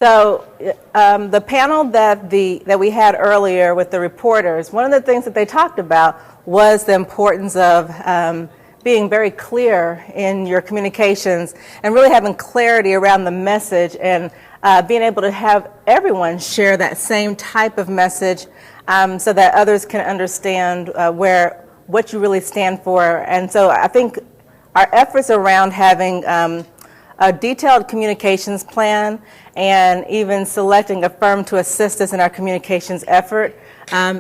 So the panel that we had earlier with the reporters, one of the things that they talked about was the importance of being very clear in your communications and really having clarity around the message and being able to have everyone share that same type of message so that others can understand what you really stand for. And so I think our efforts around having a detailed communications plan and even selecting a firm to assist us in our communications effort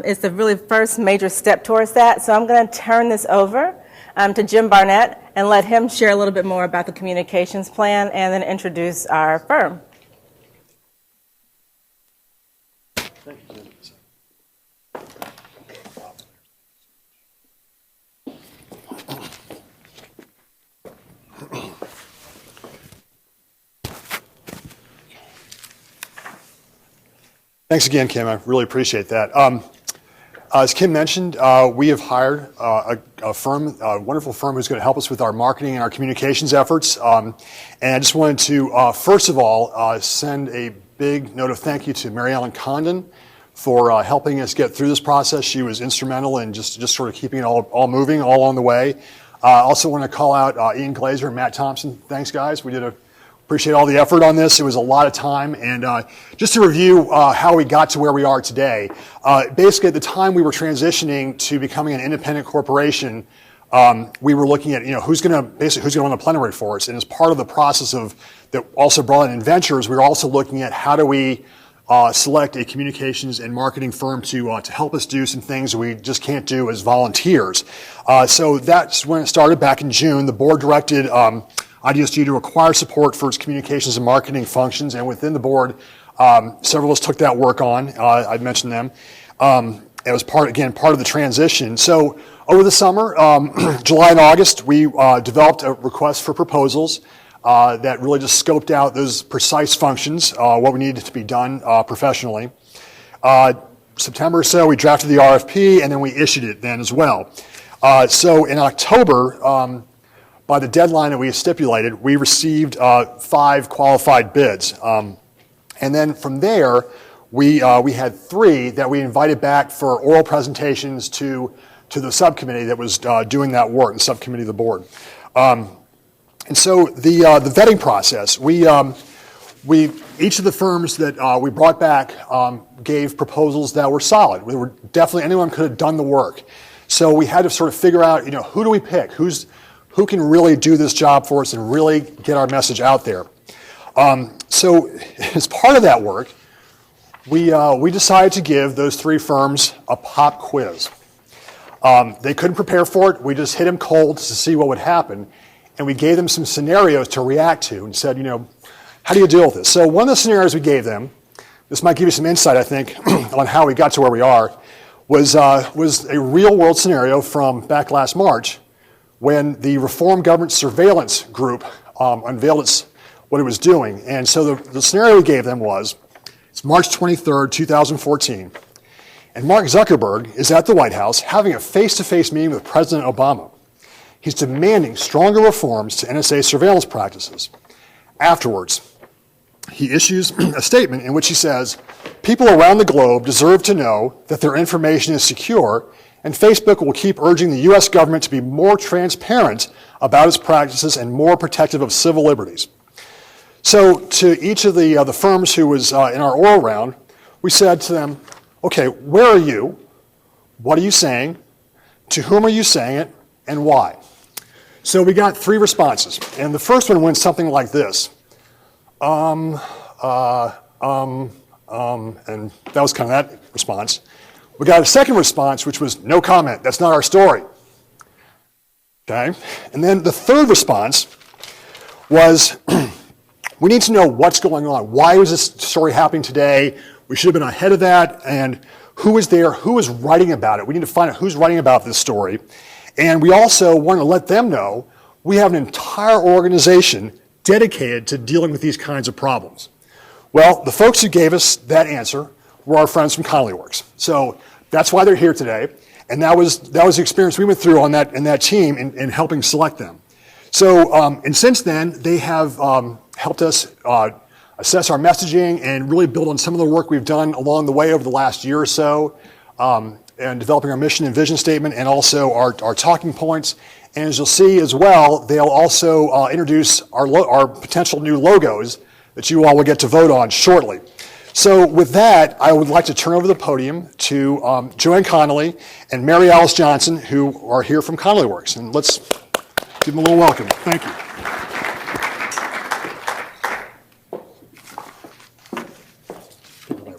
is the really first major step towards that. So I'm going to turn this over to Jim Barnett and let him share a little bit more about the communications plan and then introduce our firm. Thank you, Thanks again, Kim. I really appreciate that. As Kim mentioned, we have hired a firm, a wonderful firm who's going to help us with our marketing and our communications efforts. And I just wanted to, first of all, send a big note of thank you to Mary Ellen Condon for helping us get through this process. She was instrumental in just sort of keeping it all moving all along the way. Also want to call out Ian Glazer and Matt Thompson. Thanks, guys. Appreciate all the effort on this. It was a lot of time. And just to review how we got to where we are today, basically at the time we were transitioning to becoming an independent corporation, we were looking at who's going to run the plenary for us. And as part of the process that also brought in ventures, we were also looking at how do we select a communications and marketing firm to help us do some things that we just can't do as volunteers. So that's when it started back in June. The board directed IDESG to acquire support for its communications and marketing functions, and within the board, several of us took that work on. I'd mentioned them. It was part of the transition. So over the summer, July and August, we developed a request for proposals that really just scoped out those precise functions, what we needed to be done professionally. September or so, we drafted the RFP, and then we issued it then as well. So in October, by the deadline that we stipulated, we received 5 qualified bids. And then from there, we had 3 that we invited back for oral presentations to the subcommittee that was doing that work, the subcommittee of the board. And so the vetting process, each of the firms that we brought back gave proposals that were solid. We were definitely, anyone could have done the work. So we had to sort of figure out, who do we pick? Who can really do this job for us and really get our message out there? So as part of that work, we decided to give those 3 firms a pop quiz. They couldn't prepare for it. We just hit them cold to see what would happen. And we gave them some scenarios to react to and said, how do you deal with this? So one of the scenarios we gave them, this might give you some insight, I think, on how we got to where we are, was a real world scenario from back last March, when the Reform Government Surveillance Group unveiled what it was doing. And so the scenario we gave them was, it's March 23rd, 2014, and Mark Zuckerberg is at the White House having a face-to-face meeting with President Obama. He's demanding stronger reforms to NSA surveillance practices. Afterwards, he issues a statement in which he says, people around the globe deserve to know that their information is secure, and Facebook will keep urging the U.S. government to be more transparent about its practices and more protective of civil liberties. So to each of the firms who was in our oral round, we said to them, okay, where are you? What are you saying? To whom are you saying it? And why? So we got 3 responses. And the first one went something like this. And that was kind of that response. We got a second response, which was, no comment, that's not our story. Okay? And then the third response was, we need to know what's going on. Why was this story happening today? We should have been ahead of that. And who was there? Who was writing about it? We need to find out who's writing about this story. And we also want to let them know we have an entire organization dedicated to dealing with these kinds of problems. Well, the folks who gave us that answer were our friends from Connolly Works. So that's why they're here today. And that was the experience we went through on that team in helping select them. So, and since then, they have helped us assess our messaging and really build on some of the work we've done along the way over the last year or so, and developing our mission and vision statement and also our talking points. And as you'll see as well, they'll also introduce our potential new logos that you all will get to vote on shortly. So with that, I would like to turn over the podium to Joanne Connolly and Mary Alice Johnson, who are here from Connolly Works. And let's give them a little welcome. Thank you.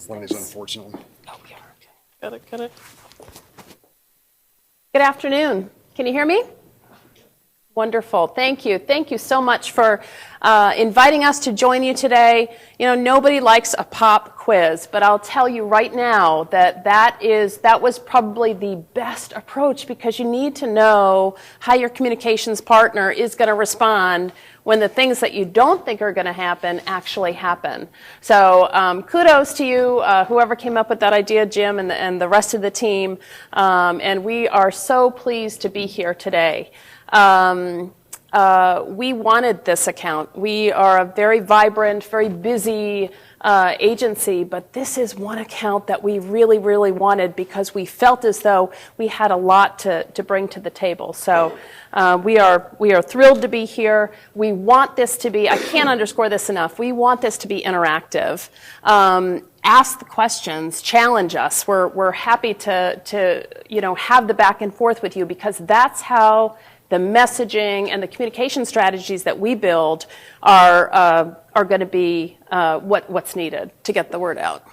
One of these, unfortunately. Oh, yeah, okay. Got it. Good afternoon. Can you hear me? Wonderful. Thank you. Thank you so much for inviting us to join you today. You know, nobody likes a pop quiz, but I'll tell you right now that was probably the best approach, because you need to know how your communications partner is going to respond when the things that you don't think are going to happen actually happen. So kudos to you, whoever came up with that idea, Jim, and the rest of the team. And we are so pleased to be here today. We wanted this account. We are a very vibrant, very busy agency, but this is one account that we really, really wanted, because we felt as though we had a lot to bring to the table. So we are thrilled to be here. We want this to be, I can't underscore this enough, we want this to be interactive. Ask the questions, challenge us. We're happy to have the back and forth with you, because that's how the messaging and the communication strategies that we build are going to be what's needed to get the word out.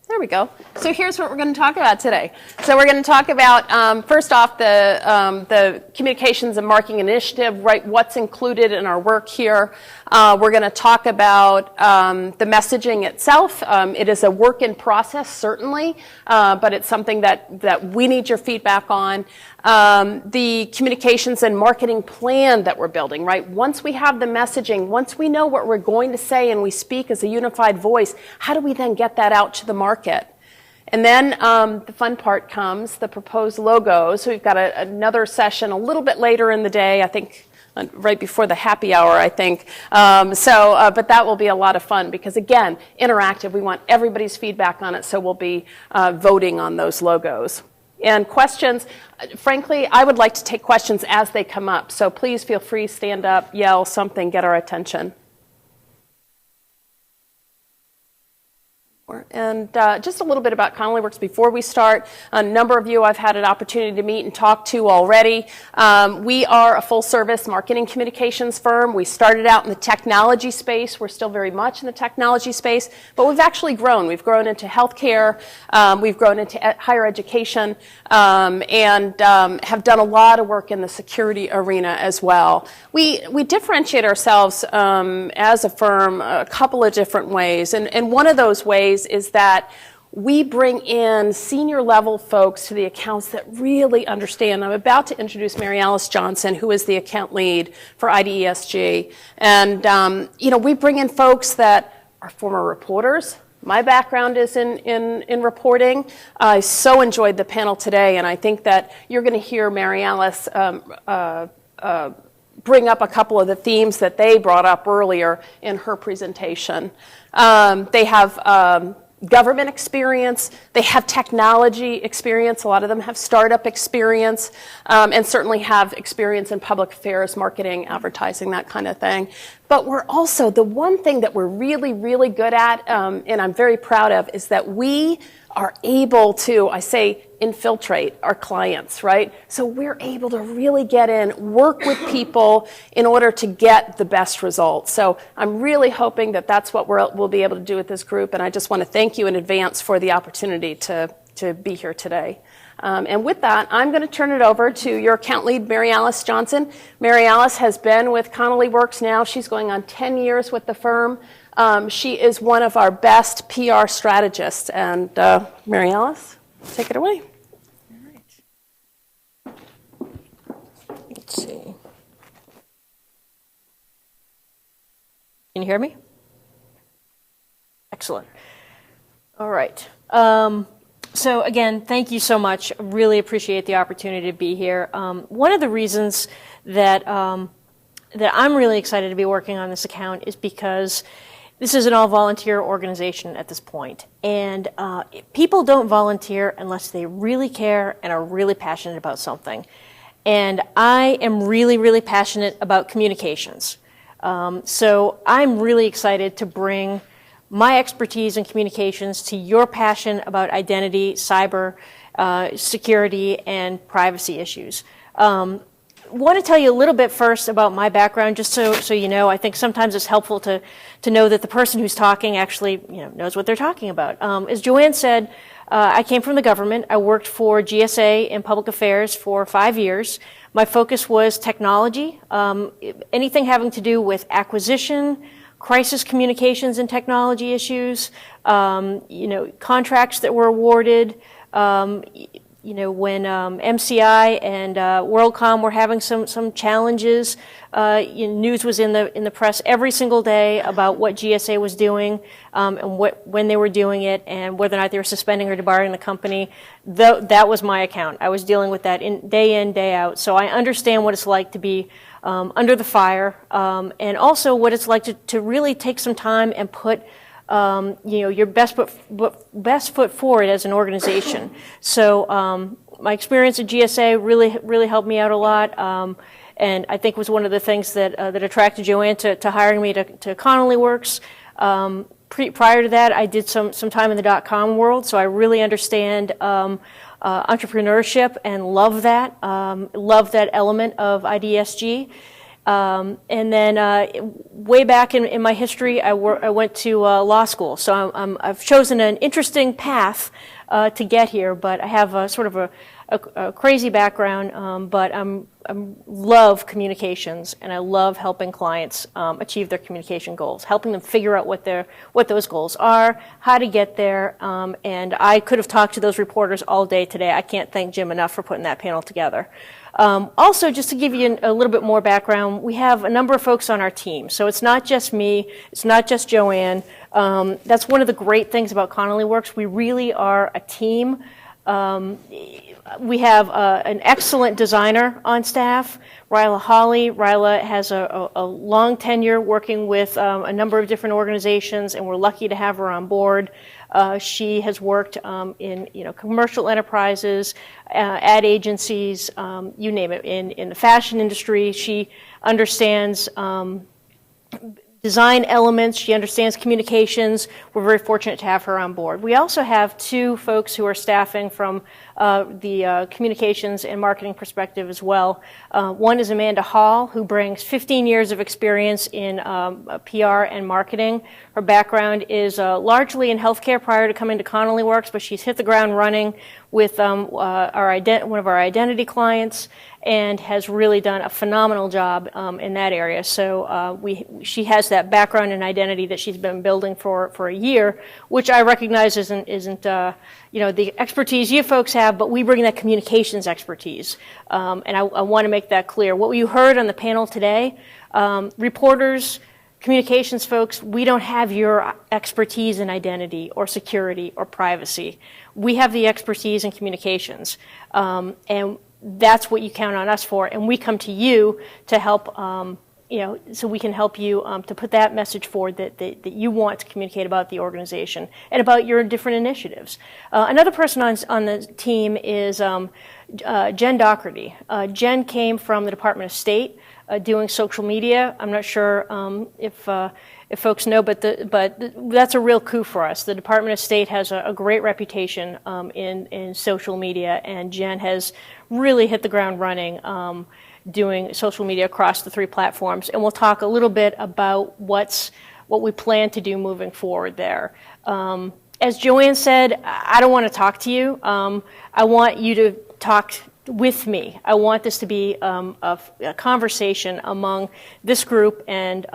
There we go. So here's what we're going to talk about today. So we're going to talk about, first off, the Communications and Marketing Initiative, right, what's included in our work here. We're going to talk about the messaging itself. It is a work in process, certainly, but it's something that we need your feedback on. The communications and marketing plan that we're building, right? Once we have the messaging, once we know what we're going to say and we speak as a unified voice, how do we then get that out to the market? And then the fun part comes, the proposed logos. So we've got another session a little bit later in the day, I think right before the happy hour, I think. But that will be a lot of fun, because, again, interactive. We want everybody's feedback on it, so we'll be voting on those logos. And questions, frankly, I would like to take questions as they come up. So please feel free, stand up, yell, something, get our attention. And just a little bit about Connolly Works before we start. A number of you I've had an opportunity to meet and talk to already. We are a full-service marketing communications firm. We started out in the technology space. We're still very much in the technology space, but we've actually grown. We've grown into healthcare. We've grown into higher education, and have done a lot of work in the security arena as well. We differentiate ourselves as a firm a couple of different ways, and one of those ways is that we bring in senior level folks to the accounts that really understand. I'm about to introduce Mary Alice Johnson, who is the account lead for IDESG. And, we bring in folks that are former reporters. My background is in reporting. I so enjoyed the panel today, and I think that you're going to hear Mary Alice bring up a couple of the themes that they brought up earlier in her presentation. They have government experience, they have technology experience, a lot of them have startup experience, and certainly have experience in public affairs, marketing, advertising, that kind of thing. But we're also, the one thing that we're really, really good at, and I'm very proud of, is that we are able to, I say, infiltrate our clients, right? So we're able to really get in, work with people in order to get the best results. So I'm really hoping that that's what we'll be able to do with this group, and I just want to thank you in advance for the opportunity to be here today. And with that, I'm going to turn it over to your account lead, Mary Alice Johnson. Mary Alice has been with Connolly Works now. She's going on 10 years with the firm. She is one of our best PR strategists. And Mary Alice, take it away. All right. Let's see. Can you hear me? Excellent. All right. So again, thank you so much. Really appreciate the opportunity to be here. One of the reasons that that I'm really excited to be working on this account is because this is an all-volunteer organization at this point, and people don't volunteer unless they really care and are really passionate about something. And I am really, really passionate about communications. So I'm really excited to bring my expertise in communications to your passion about identity, cyber, security, and privacy issues. Want to tell you a little bit first about my background, just so you know. I think sometimes it's helpful to know that the person who's talking actually knows what they're talking about. As Joanne said, I came from the government. I worked for GSA in public affairs for 5 years. My focus was technology, anything having to do with acquisition, crisis communications and technology issues, contracts that were awarded, when MCI and WorldCom were having some challenges, news was in the press every single day about what GSA was doing, and when they were doing it, and whether or not they were suspending or debarring the company. That was my account. I was dealing with that day in, day out. So I understand what it's like to be under the fire, and also what it's like to really take some time and put your best foot forward as an organization. So my experience at GSA really helped me out a lot, and I think was one of the things that attracted Joanne to hiring me to Connolly Works. Prior to that, I did some time in the .com world, so I really understand entrepreneurship and love that element of IDESG. And then way back in my history, I went to law school. So I've chosen an interesting path to get here, but I have sort of a crazy background, but I love communications, and I love helping clients achieve their communication goals, helping them figure out what those goals are, how to get there, and I could have talked to those reporters all day today. I can't thank Jim enough for putting that panel together. Also, just to give you a little bit more background, we have a number of folks on our team. So it's not just me, it's not just Joanne. That's one of the great things about Connolly Works. We really are a team. We have an excellent designer on staff, Ryla Hawley. Ryla has a long tenure working with a number of different organizations, and we're lucky to have her on board. She has worked in commercial enterprises, ad agencies, you name it, in the fashion industry. She understands design elements. She understands communications. We're very fortunate to have her on board. We also have two folks who are staffing from the communications and marketing perspective as well. One is Amanda Hall, who brings 15 years of experience in PR and marketing. Her background is largely in healthcare prior to coming to Connolly Works, but she's hit the ground running with one of our identity clients, and has really done a phenomenal job in that area. So she has that background in identity that she's been building for a year, which I recognize isn't the expertise you folks have, but we bring that communications expertise. And I want to make that clear. What you heard on the panel today, reporters, communications folks, we don't have your expertise in identity or security or privacy. We have the expertise in communications. And that's what you count on us for, and we come to you to help, so we can help you to put that message forward that you want to communicate about the organization and about your different initiatives. Another person on the team is Jen Doherty. Jen came from the Department of State doing social media. I'm not sure if folks know, but that's a real coup for us. The Department of State has a great reputation in social media, and Jen has really hit the ground running doing social media across the three platforms. And we'll talk a little bit about what we plan to do moving forward there. As Joanne said, I don't want to talk to you. I want you to talk with me. I want this to be a conversation among this group and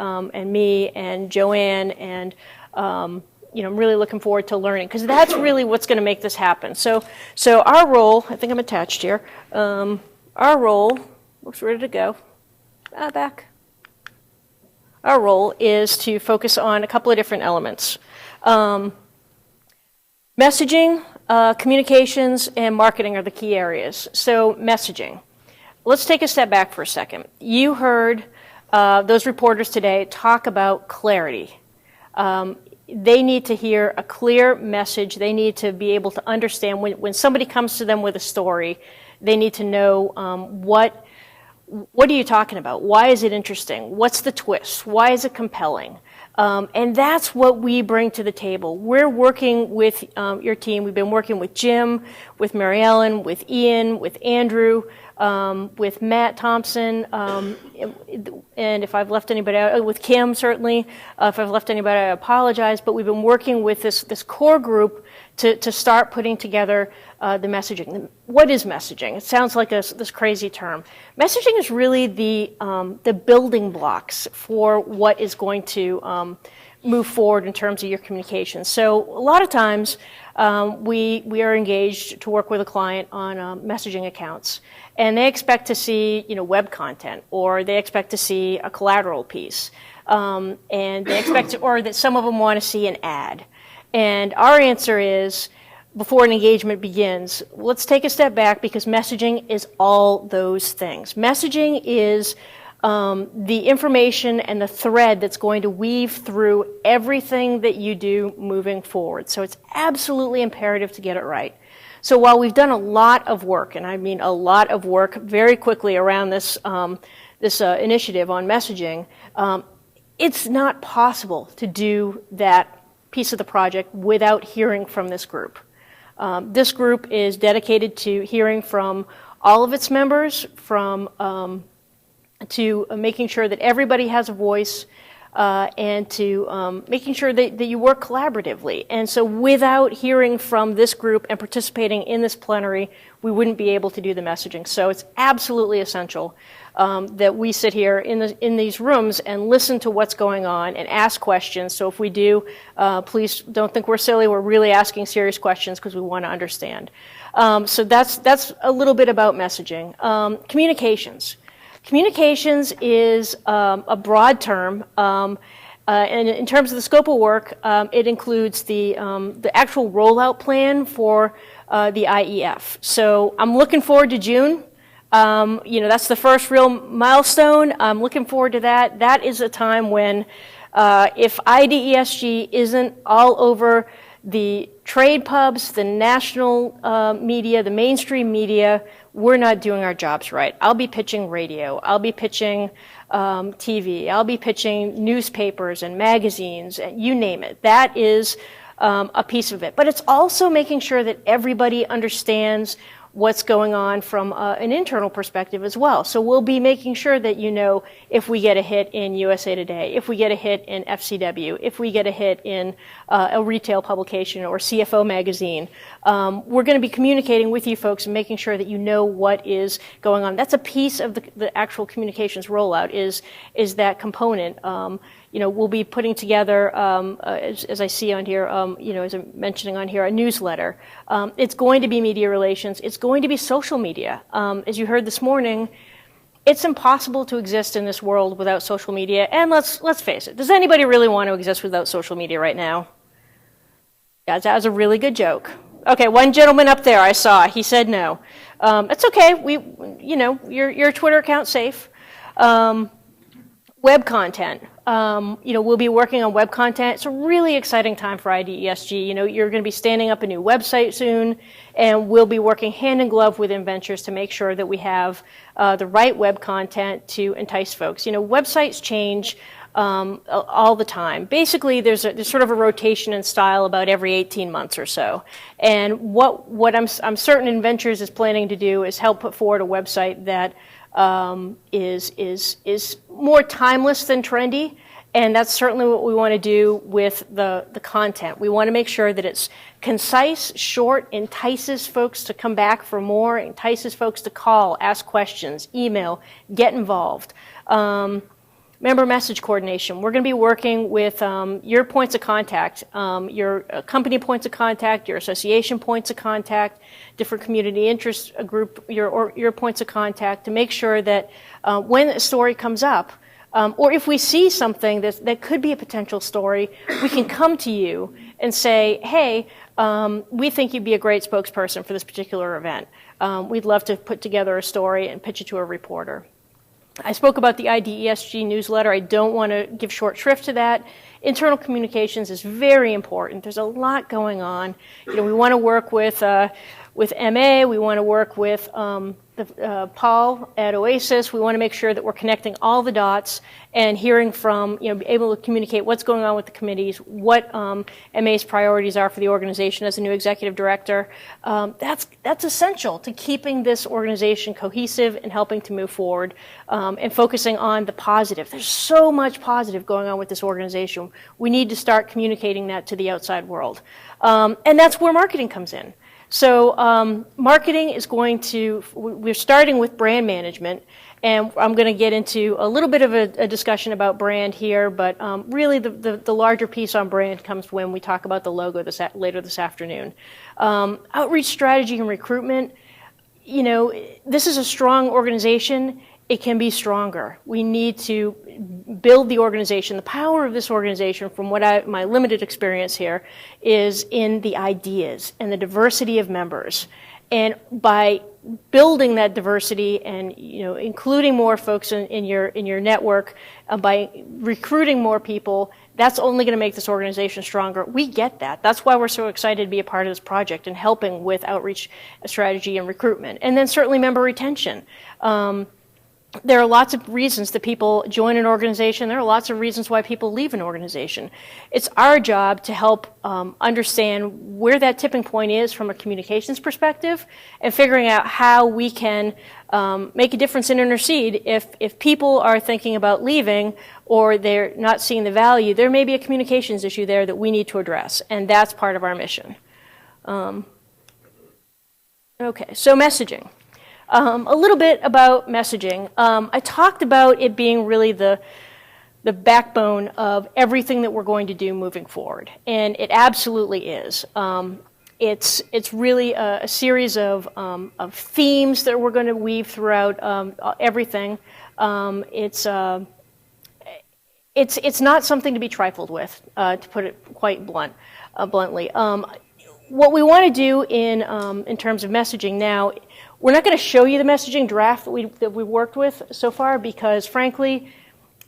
me and Joanne, and I'm really looking forward to learning, because that's really what's going to make this happen. So our role, I think I'm attached here. Our role, looks ready to go. Back. Our role is to focus on a couple of different elements. Messaging, communications and marketing are the key areas. So messaging. Let's take a step back for a second. You heard those reporters today talk about clarity. They need to hear a clear message. They need to be able to understand when somebody comes to them with a story, they need to know what are you talking about? Why is it interesting? What's the twist? Why is it compelling? And that's what we bring to the table. We're working with your team. We've been working with Jim, with Mary Ellen, with Ian, with Andrew, with Matt Thompson, and if I've left anybody out, with Kim certainly. If I've left anybody out, I apologize. But we've been working with this core group to start putting together the messaging. What is messaging? It sounds like this crazy term. Messaging is really the building blocks for what is going to move forward in terms of your communication. So a lot of times we are engaged to work with a client on messaging accounts, and they expect to see web content, or they expect to see a collateral piece, and they expect or that some of them want to see an ad. And our answer is, before an engagement begins, let's take a step back, because messaging is all those things. Messaging is the information and the thread that's going to weave through everything that you do moving forward. So it's absolutely imperative to get it right. So while we've done a lot of work, and I mean a lot of work very quickly around this initiative on messaging, it's not possible to do that piece of the project without hearing from this group. This group is dedicated to hearing from all of its members, to making sure that everybody has a voice, and to making sure that you work collaboratively. And so without hearing from this group and participating in this plenary, we wouldn't be able to do the messaging. So it's absolutely essential that we sit here in these rooms and listen to what's going on and ask questions. So if we do, please don't think we're silly. We're really asking serious questions because we want to understand. So that's a little bit about messaging. Communications. Communications is a broad term, and in terms of the scope of work, it includes the actual rollout plan for the IEF. So I'm looking forward to June. That's the first real milestone. I'm looking forward to that. That is a time when, if IDESG isn't all over the trade pubs, the national media, the mainstream media, we're not doing our jobs right. I'll be pitching radio. I'll be pitching TV. I'll be pitching newspapers and magazines, you name it. That is a piece of it. But it's also making sure that everybody understands what's going on from an internal perspective as well. So we'll be making sure that if we get a hit in USA Today, if we get a hit in FCW, if we get a hit in a retail publication or CFO magazine, we're going to be communicating with you folks and making sure that you know what is going on. That's a piece of the actual communications rollout is that component. We'll be putting together, as I see on here, as I'm mentioning on here, a newsletter. It's going to be media relations. It's going to be social media. As you heard this morning, it's impossible to exist in this world without social media. And let's face it, does anybody really want to exist without social media right now? Yeah, that was a really good joke. Okay, one gentleman up there I saw, he said no. It's okay. Your Twitter account's safe. Web content. We'll be working on web content. It's a really exciting time for IDESG. You're going to be standing up a new website soon, and we'll be working hand in glove with InVentures to make sure that we have the right web content to entice folks. Websites change all the time. Basically, there's sort of a rotation in style about every 18 months or so. And what I'm certain InVentures is planning to do is help put forward a website that is more timeless than trendy, and that's certainly what we want to do with the content. We want to make sure that it's concise, short, entices folks to come back for more, entices folks to call, ask questions, email, get involved. Member message coordination. We're going to be working with your points of contact, your company points of contact, your association points of contact, different community interest group, your points of contact, to make sure that when a story comes up, or if we see something that could be a potential story, we can come to you and say, hey, we think you'd be a great spokesperson for this particular event. We'd love to put together a story and pitch it to a reporter. I spoke about the IDESG newsletter. I don't want to give short shrift to that. Internal communications is very important. There's a lot going on. We want to work with MA. We want to work with Paul at Oasis. We want to make sure that we're connecting all the dots and hearing from, able to communicate what's going on with the committees, what MA's priorities are for the organization as a new executive director. That's essential to keeping this organization cohesive and helping to move forward and focusing on the positive. There's so much positive going on with this organization. We need to start communicating that to the outside world. And that's where marketing comes in. So marketing is we're starting with brand management, and I'm going to get into a little bit of a discussion about brand here, but really the larger piece on brand comes when we talk about the logo later this afternoon. Outreach strategy and recruitment, this is a strong organization. It can be stronger. We need to build the organization. The power of this organization, from my limited experience here, is in the ideas and the diversity of members. And by building that diversity and including more folks in your network, by recruiting more people, that's only going to make this organization stronger. We get that. That's why we're so excited to be a part of this project and helping with outreach strategy and recruitment. And then certainly member retention. There are lots of reasons that people join an organization. There are lots of reasons why people leave an organization. It's our job to help understand where that tipping point is from a communications perspective and figuring out how we can make a difference and intercede. If people are thinking about leaving or they're not seeing the value, there may be a communications issue there that we need to address, and that's part of our mission. Okay, so messaging. A little bit about messaging. I talked about it being really the backbone of everything that we're going to do moving forward, and it absolutely is. It's really a series of themes that we're going to weave throughout everything. It's not something to be trifled with, to put it quite bluntly. What we want to do in terms of messaging now. We're not going to show you the messaging draft that we worked with so far because, frankly,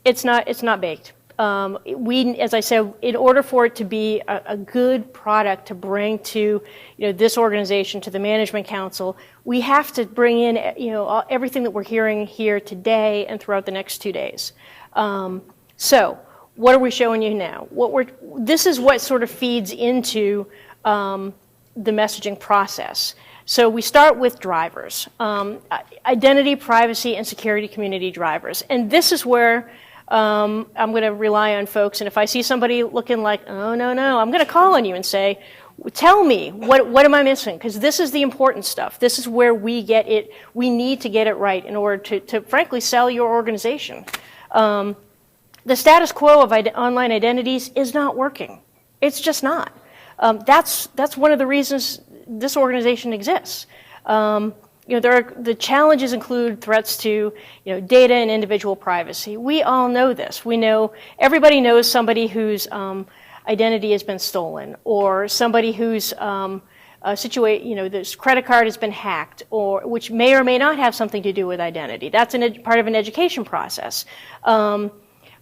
it's not baked. As I said, in order for it to be a good product to bring to this organization, to the management council, we have to bring in everything that we're hearing here today and throughout the next 2 days. So, what are we showing you now? This is what sort of feeds into the messaging process. So we start with drivers, identity, privacy, and security community drivers. And this is where I'm going to rely on folks. And if I see somebody looking like, oh, no, I'm going to call on you and say, tell me, what am I missing? Because this is the important stuff. This is where we get it. We need to get it right in order to frankly, sell your organization. The status quo of online identities is not working. It's just not. That's one of the reasons this organization exists. The challenges include threats to, data and individual privacy. We all know this. Everybody knows somebody whose identity has been stolen, or somebody whose this credit card has been hacked, or which may or may not have something to do with identity. That's part of an education process.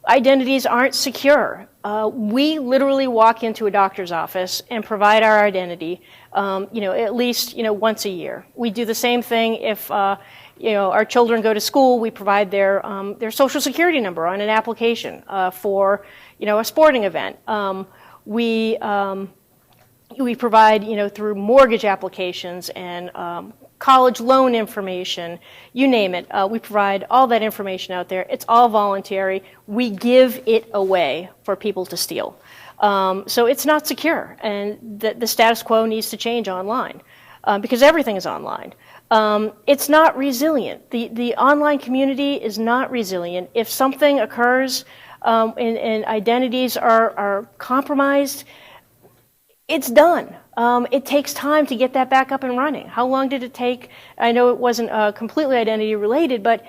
Identities aren't secure. We literally walk into a doctor's office and provide our identity, at least, once a year. We do the same thing if, our children go to school. We provide their social security number on an application for, a sporting event. We provide, through mortgage applications and college loan information, you name it. We provide all that information out there. It's all voluntary. We give it away for people to steal. So it's not secure, and the status quo needs to change online because everything is online. It's not resilient. The online community is not resilient. If something occurs and identities are compromised, it's done. It takes time to get that back up and running. How long did it take? I know it wasn't completely identity related, but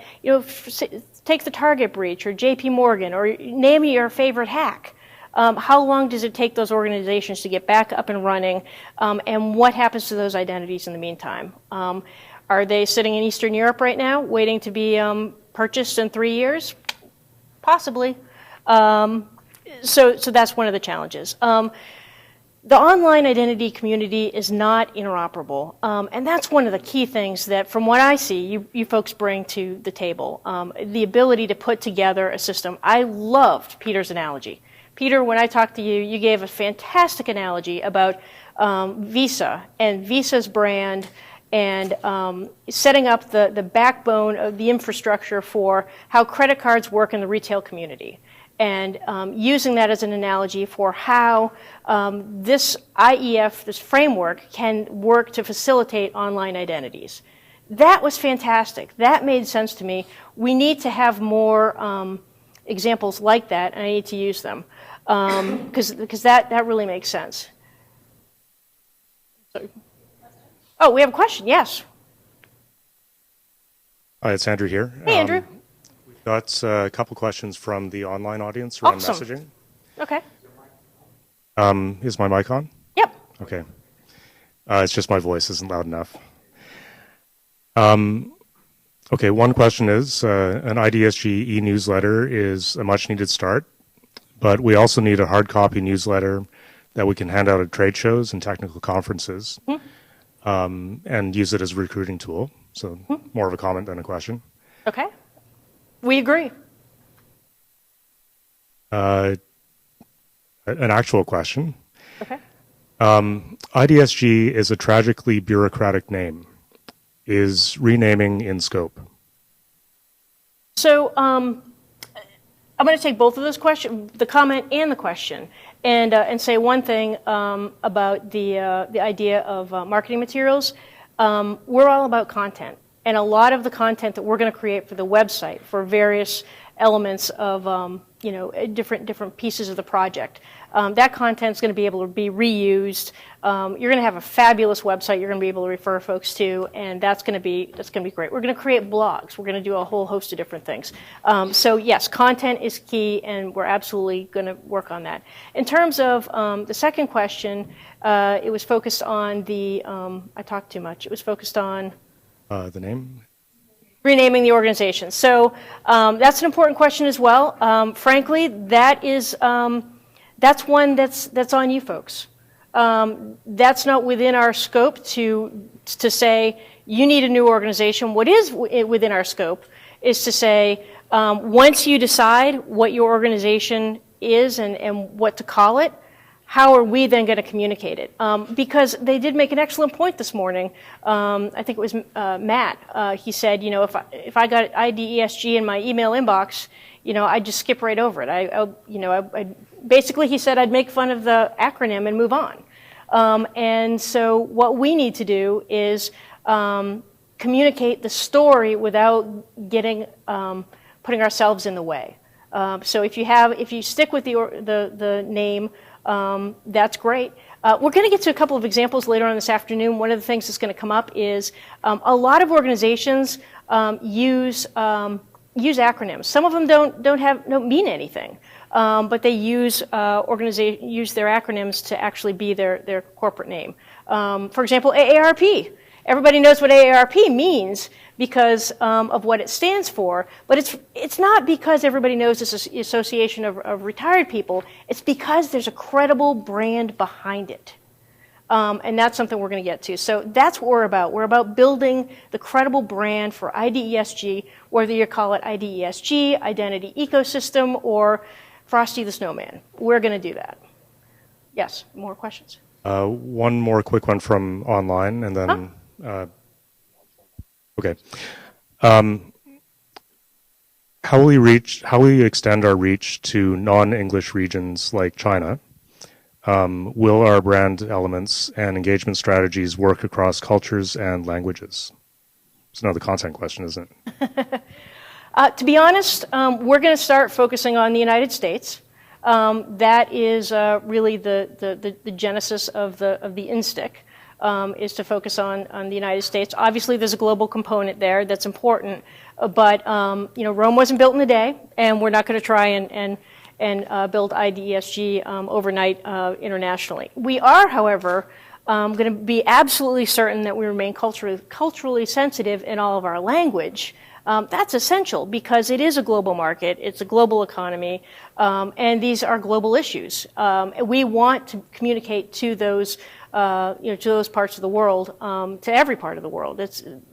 take the Target breach or J.P. Morgan, or name your favorite hack. How long does it take those organizations to get back up and running? And what happens to those identities in the meantime? Are they sitting in Eastern Europe right now, waiting to be purchased in 3 years? Possibly. So that's one of the challenges. The online identity community is not interoperable, and that's one of the key things that, from what I see, you folks bring to the table, the ability to put together a system. I loved Peter's analogy. Peter, when I talked to you, you gave a fantastic analogy about Visa and Visa's brand and setting up the backbone of the infrastructure for how credit cards work in the retail community. And using that as an analogy for how this IEF, this framework, can work to facilitate online identities. That was fantastic. That made sense to me. We need to have more examples like that, and I need to use them, because that really makes sense. So, oh, we have a question, yes. Hi, it's Andrew here. Hey, Andrew. Got a couple questions from the online audience around messaging. Okay. Is my mic on? Yep. Okay. It's just my voice isn't loud enough. Okay, one question is, an IDESG e-newsletter is a much-needed start, but we also need a hard copy newsletter that we can hand out at trade shows and technical conferences, and use it as a recruiting tool. So more of a comment than a question. Okay. We agree. An actual question. Okay. IDSG is a tragically bureaucratic name. Is renaming in scope? So I'm going to take both of those questions, the comment and the question, and say one thing about the idea of marketing materials. We're all about content. And a lot of the content that we're going to create for the website, for various elements of different pieces of the project, that content is going to be able to be reused. You're going to have a fabulous website you're going to be able to refer folks to, and that's going to be great. We're going to create blogs. We're going to do a whole host of different things. So yes, content is key, and we're absolutely going to work on that. In terms of the second question, it was focused on the. I talked too much. It was focused on. The name? Renaming the organization. So that's an important question as well. Frankly, that's one that's on you folks. That's not within our scope to say you need a new organization. What is within our scope is to say once you decide what your organization is and what to call it, how are we then going to communicate it? Because they did make an excellent point this morning. I think it was Matt. He said, if I got IDESG in my email inbox, I'd just skip right over it. Basically, he said I'd make fun of the acronym and move on. And so what we need to do is communicate the story without getting putting ourselves in the way. So if you stick with the name. That's great. We're going to get to a couple of examples later on this afternoon. One of the things that's going to come up is a lot of organizations use acronyms. Some of them don't mean anything, but they use their acronyms to actually be their corporate name. For example, AARP. Everybody knows what AARP means because of what it stands for, but it's not because everybody knows this association of retired people. It's because there's a credible brand behind it. And that's something we're going to get to. So that's what we're about. We're about building the credible brand for IDESG, whether you call it IDESG, Identity Ecosystem, or Frosty the Snowman. We're going to do that. Yes, more questions? One more quick one from online, and then... Okay. How will we extend our reach to non-English regions like China? Will our brand elements and engagement strategies work across cultures and languages? It's another content question, isn't it? To be honest, we're going to start focusing on the United States. That is really the genesis of the INSTIC. Is to focus on the United States. Obviously, there's a global component there that's important, but Rome wasn't built in a day, and we're not going to try build IDESG overnight internationally. We are, however, going to be absolutely certain that we remain culturally sensitive in all of our language. That's essential because it is a global market, it's a global economy, and these are global issues. We want to communicate to those, to those parts of the world, to every part of the world.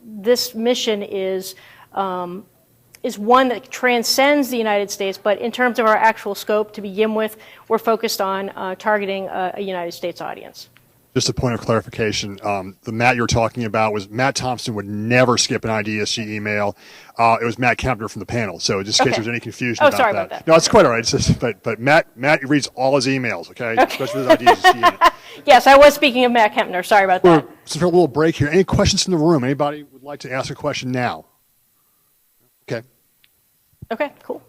This mission is one that transcends the United States, but in terms of our actual scope, to begin with, we're focused on targeting a United States audience. Just a point of clarification, the Matt you're talking about was Matt Thompson would never skip an IDSG email. It was Matt Kempner from the panel, so just in case there's any confusion about sorry that. about that. No, it's quite all right. It's just, but Matt reads all his emails, okay? Especially with his IDSG in it. Yes, I was speaking of Matt Kempner. Sorry about that. So for a little break here, any questions from the room? Anybody would like to ask a question now? Okay. Okay, cool.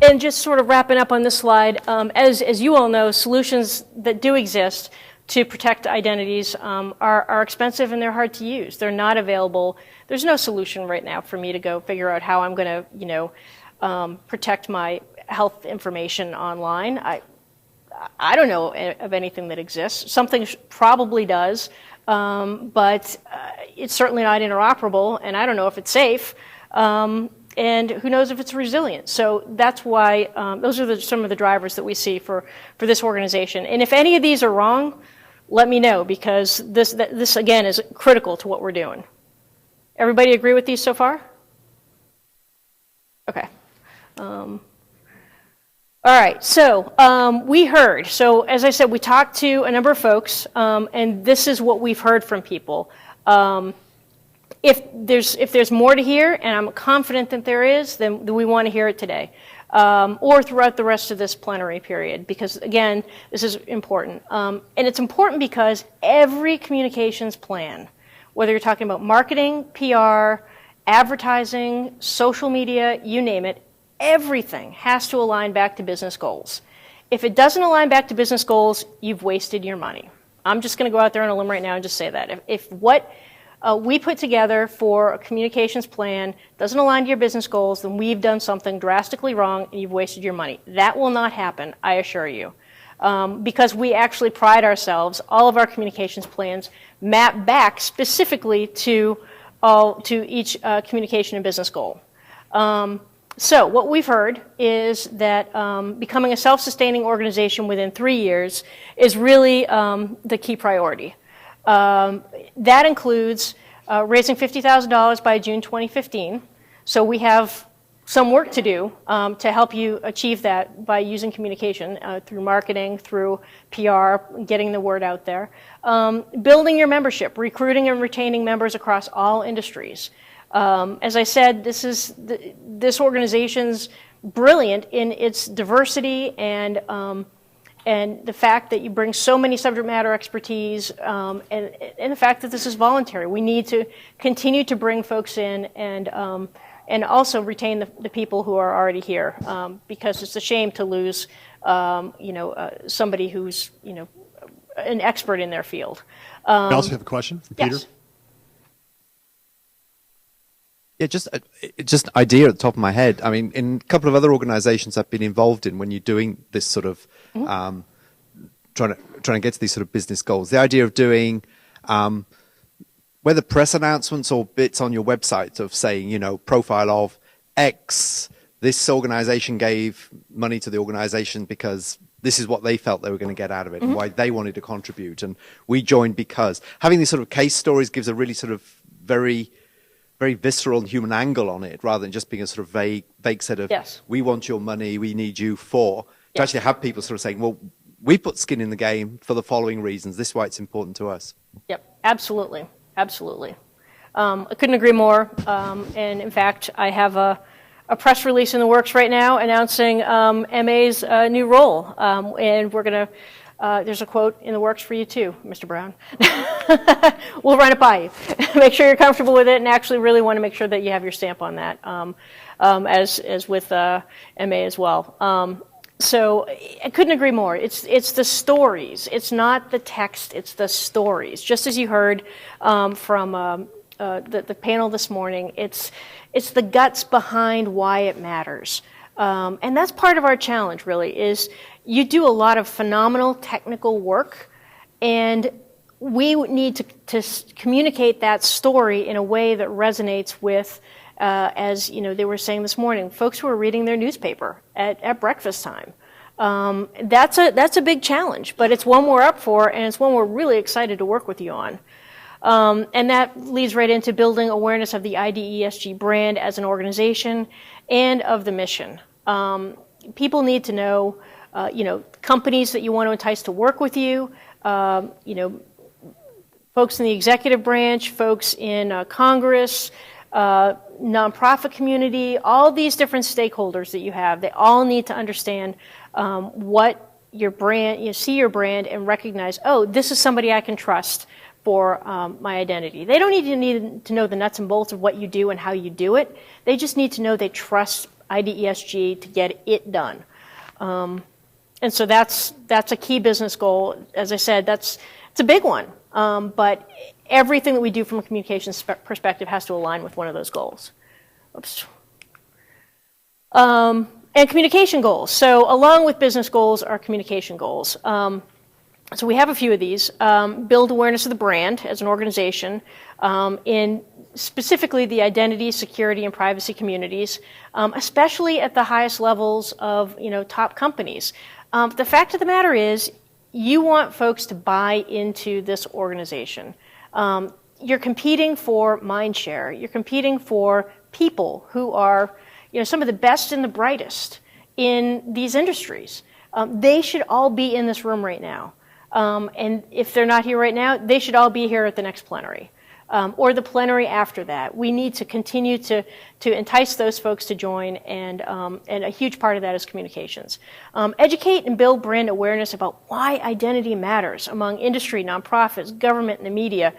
And just sort of wrapping up on this slide, as you all know, solutions that do exist to protect identities are expensive and they're hard to use. They're not available. There's no solution right now for me to go figure out how I'm going to, protect my health information online. I don't know of anything that exists. Something probably does, but it's certainly not interoperable, and I don't know if it's safe. And who knows if it's resilient. So that's why those are some of the drivers that we see for this organization. And if any of these are wrong, let me know, because this again is critical to what we're doing. Everybody agree with these so far? Okay. All right, so we heard. So as I said, we talked to a number of folks, and this is what we've heard from people. If there's more to hear, and I'm confident that there is, then we want to hear it today, or throughout the rest of this plenary period, because again, this is important. And it's important because every communications plan, whether you're talking about marketing, PR, advertising, social media, you name it, everything has to align back to business goals. If it doesn't align back to business goals, you've wasted your money. I'm just going to go out there on a limb right now and just say that. If what we put together for a communications plan doesn't align to your business goals, then we've done something drastically wrong and you've wasted your money. That will not happen, I assure you. Because we actually pride ourselves, all of our communications plans map back specifically to each communication and business goal. So what we've heard is that becoming a self-sustaining organization within 3 years is really the key priority. That includes raising $50,000 by June 2015. So we have some work to do to help you achieve that by using communication through marketing, through PR, getting the word out there. Building your membership, recruiting and retaining members across all industries. As I said, this organization's brilliant in its diversity and the fact that you bring so many subject matter expertise, and the fact that this is voluntary. We need to continue to bring folks in and also retain the people who are already here, because it's a shame to lose, somebody who's, an expert in their field. I also have a question from Peter. Yes. Yeah, just an idea at the top of my head. I mean, in a couple of other organizations I've been involved in, when you're doing this sort of trying to get to these sort of business goals, the idea of doing whether press announcements or bits on your website of saying, profile of X, this organization gave money to the organization because this is what they felt they were going to get out of it and why they wanted to contribute, and we joined because. Having these sort of case stories gives a really sort of very visceral and human angle on it, rather than just being a sort of vague set of, yes, we want your money, we need you for. To actually have people sort of saying, well, we put skin in the game for the following reasons. This is why it's important to us. Yep, absolutely. Absolutely. I couldn't agree more. And in fact, I have a press release in the works right now announcing MA's new role. And we're going to, there's a quote in the works for you too, Mr. Brown. We'll run it by you. Make sure you're comfortable with it, and actually really want to make sure that you have your stamp on that, as with MA as well. So I couldn't agree more. It's the stories. It's not the text. It's the stories. Just as you heard from the panel this morning, it's the guts behind why it matters. And that's part of our challenge, really, is you do a lot of phenomenal technical work, and we need to communicate that story in a way that resonates with, as they were saying this morning, folks who are reading their newspaper at breakfast time. That's a big challenge, but it's one we're up for, and it's one we're really excited to work with you on. And that leads right into building awareness of the IDESG brand as an organization and of the mission. People need to know, companies that you want to entice to work with you, folks in the executive branch, folks in Congress, nonprofit community, all these different stakeholders that you have, they all need to understand what your brand, see your brand and recognize, oh, this is somebody I can trust for my identity. They don't need to know the nuts and bolts of what you do and how you do it. They just need to know they trust IDESG to get it done. And so that's a key business goal. As I said, it's a big one. But everything that we do from a communications perspective has to align with one of those goals. Oops. And communication goals. So along with business goals are communication goals. So we have a few of these. Build awareness of the brand as an organization in specifically the identity, security, and privacy communities, especially at the highest levels of top companies. The fact of the matter is, you want folks to buy into this organization. You're competing for mind share. You're competing for people who are, some of the best and the brightest in these industries. They should all be in this room right now. And if they're not here right now, they should all be here at the next plenary. Or the plenary after that. We need to continue to entice those folks to join, and a huge part of that is communications. Educate and build brand awareness about why identity matters among industry, nonprofits, government, and the media.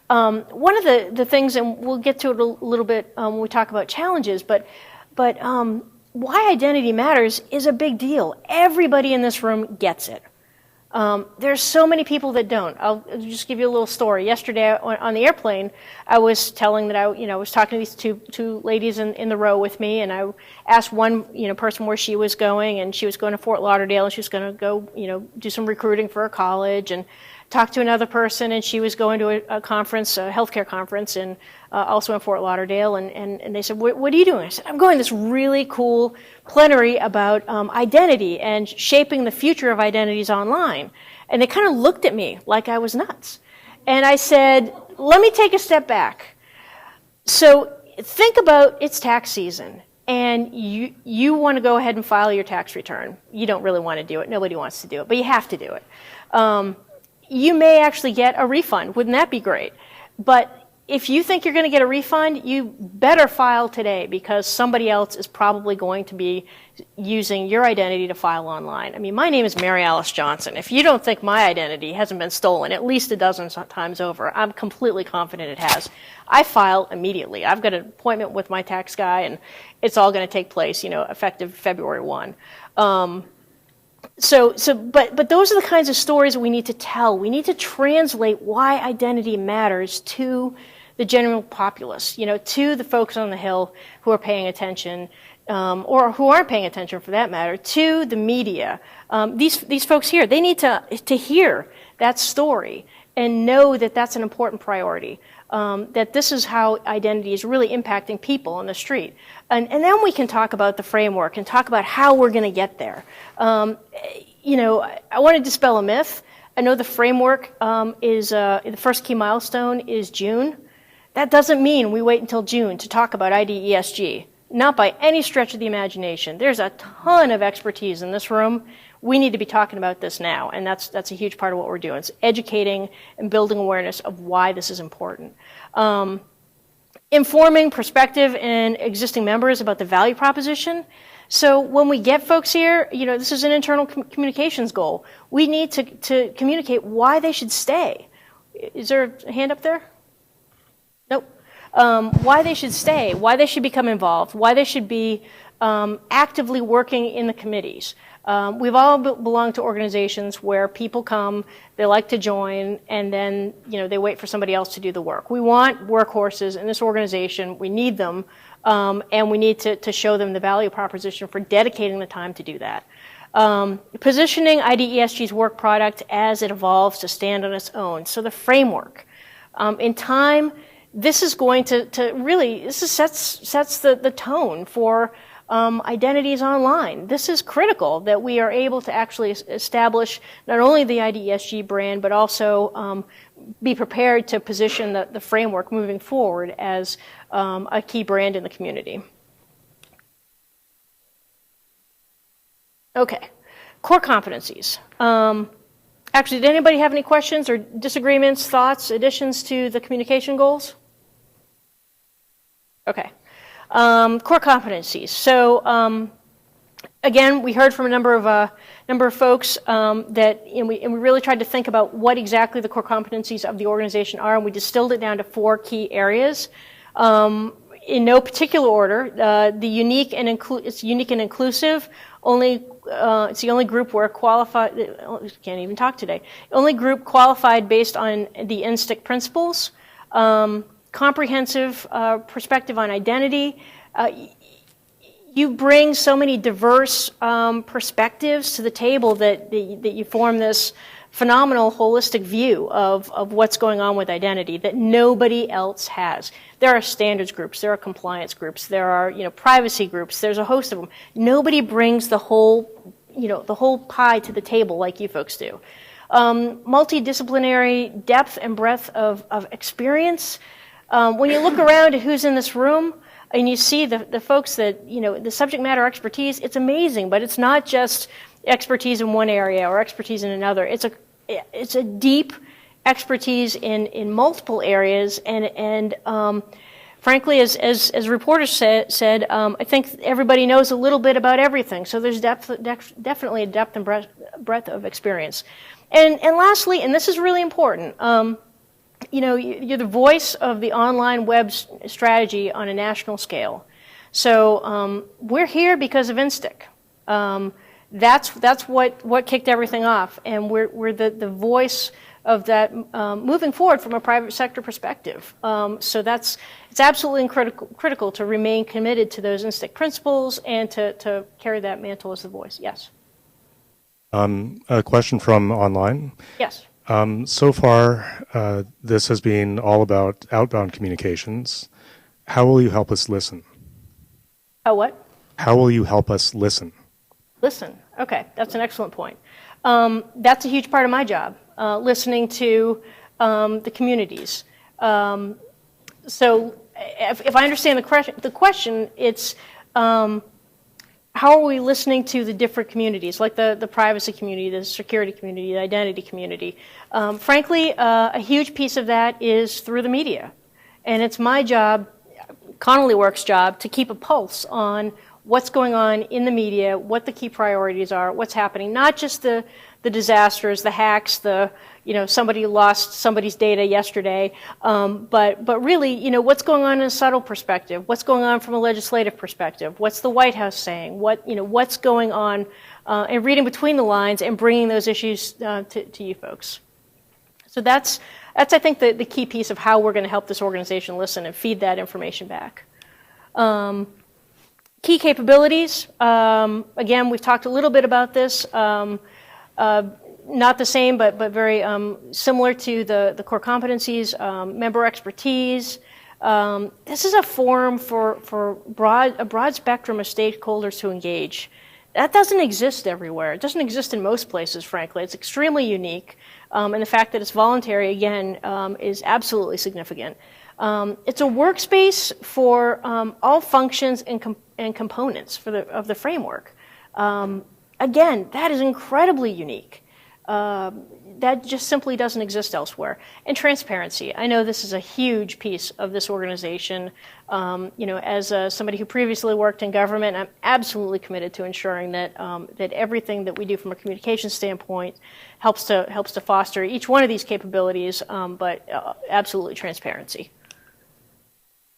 One of the things, and we'll get to it a little bit when we talk about challenges, but why identity matters is a big deal. Everybody in this room gets it. There's so many people that don't. I'll just give you a little story. Yesterday on the airplane, I was telling that I was talking to these two ladies in the row with me, and I asked one person where she was going, and she was going to Fort Lauderdale, and she was going to go do some recruiting for a college, and talked to another person, and she was going to a conference, a healthcare conference, and also in Fort Lauderdale, and they said, what are you doing? I said, I'm going to this really cool plenary about identity and shaping the future of identities online. And they kind of looked at me like I was nuts. And I said, let me take a step back. So think about it's tax season, and you want to go ahead and file your tax return. You don't really want to do it. Nobody wants to do it, but you have to do it. You may actually get a refund. Wouldn't that be great? But if you think you're going to get a refund, you better file today, because somebody else is probably going to be using your identity to file online. I mean, my name is Mary Alice Johnson. If you don't think my identity hasn't been stolen at least a dozen times over, I'm completely confident it has. I file immediately. I've got an appointment with my tax guy, and it's all going to take place, effective February 1. But those are the kinds of stories that we need to tell. We need to translate why identity matters to the general populace, to the folks on the Hill who are paying attention, or who aren't paying attention for that matter, to the media. These folks here, they need to hear that story and know that that's an important priority, that this is how identity is really impacting people on the street. And then we can talk about the framework and talk about how we're going to get there. I want to dispel a myth. I know the framework is, the first key milestone is June. That doesn't mean we wait until June to talk about IDESG. Not by any stretch of the imagination. There's a ton of expertise in this room. We need to be talking about this now, and that's a huge part of what we're doing. It's educating and building awareness of why this is important. Informing prospective and existing members about the value proposition. So when we get folks here, this is an internal communications goal. We need to communicate why they should stay. Is there a hand up there? Nope. Why they should stay, why they should become involved, why they should be actively working in the committees. We've all belonged to organizations where people come, they like to join, and then they wait for somebody else to do the work. We want workhorses in this organization. We need them, and we need to show them the value proposition for dedicating the time to do that. Positioning IDESG's work product as it evolves to stand on its own. So the framework. In time, this is going to really, sets the tone for identities online. This is critical that we are able to actually establish not only the IDESG brand, but also be prepared to position the framework moving forward as a key brand in the community. Okay, core competencies. Actually, did anybody have any questions or disagreements, thoughts, additions to the communication goals? Okay. Core competencies. So again, we heard from a number of folks that we really tried to think about what exactly the core competencies of the organization are, and we distilled it down to 4 key areas. In no particular order, it's unique and inclusive. It's the only group where qualified. Can't even talk today. Only group qualified based on the INSTIC principles. Comprehensive perspective on identity. You bring so many diverse perspectives to the table that you form this phenomenal holistic view of what's going on with identity that nobody else has. There are standards groups, there are compliance groups, there are privacy groups, there's a host of them. Nobody brings the whole pie to the table like you folks do. Multidisciplinary depth and breadth of experience. When you look around at who's in this room and you see the folks that, the subject matter expertise, it's amazing, but it's not just expertise in one area or expertise in another. It's a deep expertise in multiple areas, and frankly, as reporters said, I think everybody knows a little bit about everything. So there's definitely a depth and breadth of experience. And lastly, and this is really important, you're the voice of the online web strategy on a national scale. So we're here because of INSTIC. That's what kicked everything off, and we're the voice of that moving forward from a private sector perspective. So it's absolutely critical to remain committed to those INSTIC principles and to carry that mantle as the voice. Yes. A question from online. Yes. So far, this has been all about outbound communications. How will you help us listen? How what? How will you help us listen? Listen. Okay, that's an excellent point. That's a huge part of my job, listening to the communities. So if I understand the question, it's how are we listening to the different communities, like the privacy community, the security community, the identity community? Frankly, a huge piece of that is through the media. And it's my job, Connolly Works' job, to keep a pulse on what's going on in the media, what the key priorities are, what's happening, not just the disasters, the hacks, somebody lost somebody's data yesterday, but really, what's going on in a subtle perspective, what's going on from a legislative perspective, what's the White House saying, what's going on, and reading between the lines and bringing those issues to you folks. So that's I think the key piece of how we're going to help this organization listen and feed that information back. Key capabilities, again, we've talked a little bit about this, not the same, but very similar to the core competencies, member expertise. This is a forum for a broad spectrum of stakeholders to engage. That doesn't exist everywhere. It doesn't exist in most places, frankly. It's extremely unique, and the fact that it's voluntary, again, is absolutely significant. It's a workspace for all functions and components of the framework. Again, that is incredibly unique. That just simply doesn't exist elsewhere. And transparency. I know this is a huge piece of this organization. As somebody who previously worked in government, I'm absolutely committed to ensuring that that everything that we do from a communication standpoint helps to foster each one of these capabilities, but absolutely transparency.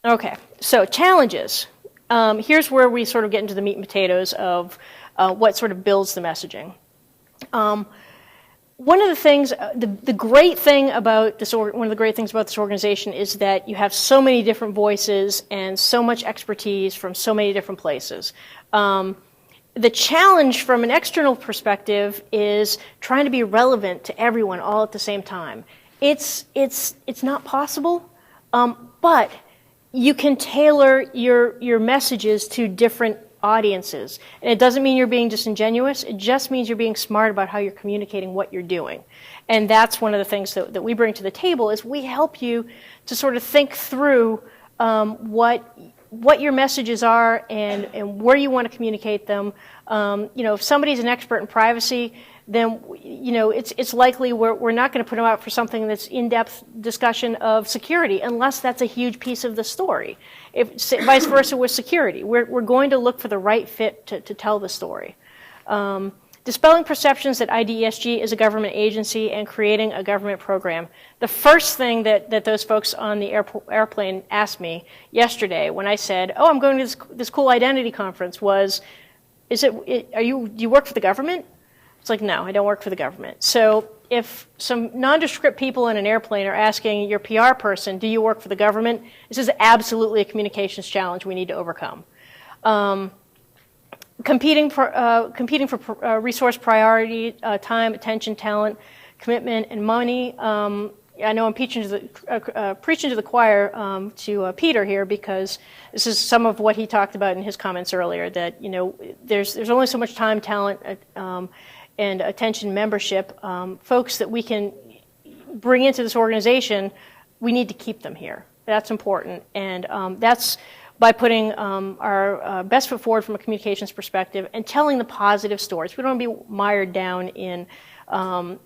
Okay, so challenges. Here's where we sort of get into the meat and potatoes of what sort of builds the messaging. One of the things, the great thing about this, one of the great things about this organization is that you have so many different voices and so much expertise from so many different places. The challenge from an external perspective is trying to be relevant to everyone all at the same time. It's not possible, but you can tailor your messages to different audiences. And it doesn't mean you're being disingenuous, it just means you're being smart about how you're communicating what you're doing. And that's one of the things that we bring to the table is we help you to sort of think through what your messages are and where you want to communicate them. If somebody's an expert in privacy, then it's likely we're not going to put them out for something that's in-depth discussion of security unless that's a huge piece of the story. Vice versa with security, we're going to look for the right fit to tell the story. Dispelling perceptions that IDESG is a government agency and creating a government program. The first thing that those folks on the airplane asked me yesterday when I said, "Oh, I'm going to this cool identity conference," was, do you work for the government? It's like, no, I don't work for the government. So if some nondescript people in an airplane are asking your PR person, do you work for the government? This is absolutely a communications challenge we need to overcome. Competing for resource priority, time, attention, talent, commitment, and money. I know I'm preaching to the choir to Peter here because this is some of what he talked about in his comments earlier. That there's only so much time, talent, and attention, membership. Folks that we can bring into this organization, we need to keep them here. That's important, and that's by putting our best foot forward from a communications perspective and telling the positive stories. We don't want to be mired down in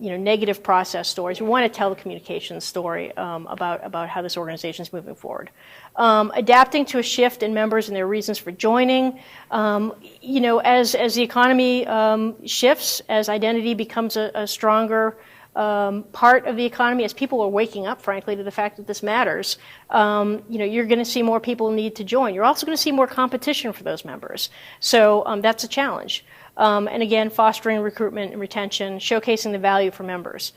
negative process stories. We want to tell the communications story about how this organization is moving forward. Adapting to a shift in members and their reasons for joining. As the economy shifts, as identity becomes a stronger part of the economy, as people are waking up, frankly, to the fact that this matters, you're going to see more people need to join. You're also going to see more competition for those members. So that's a challenge. And again, fostering recruitment and retention, showcasing the value for members.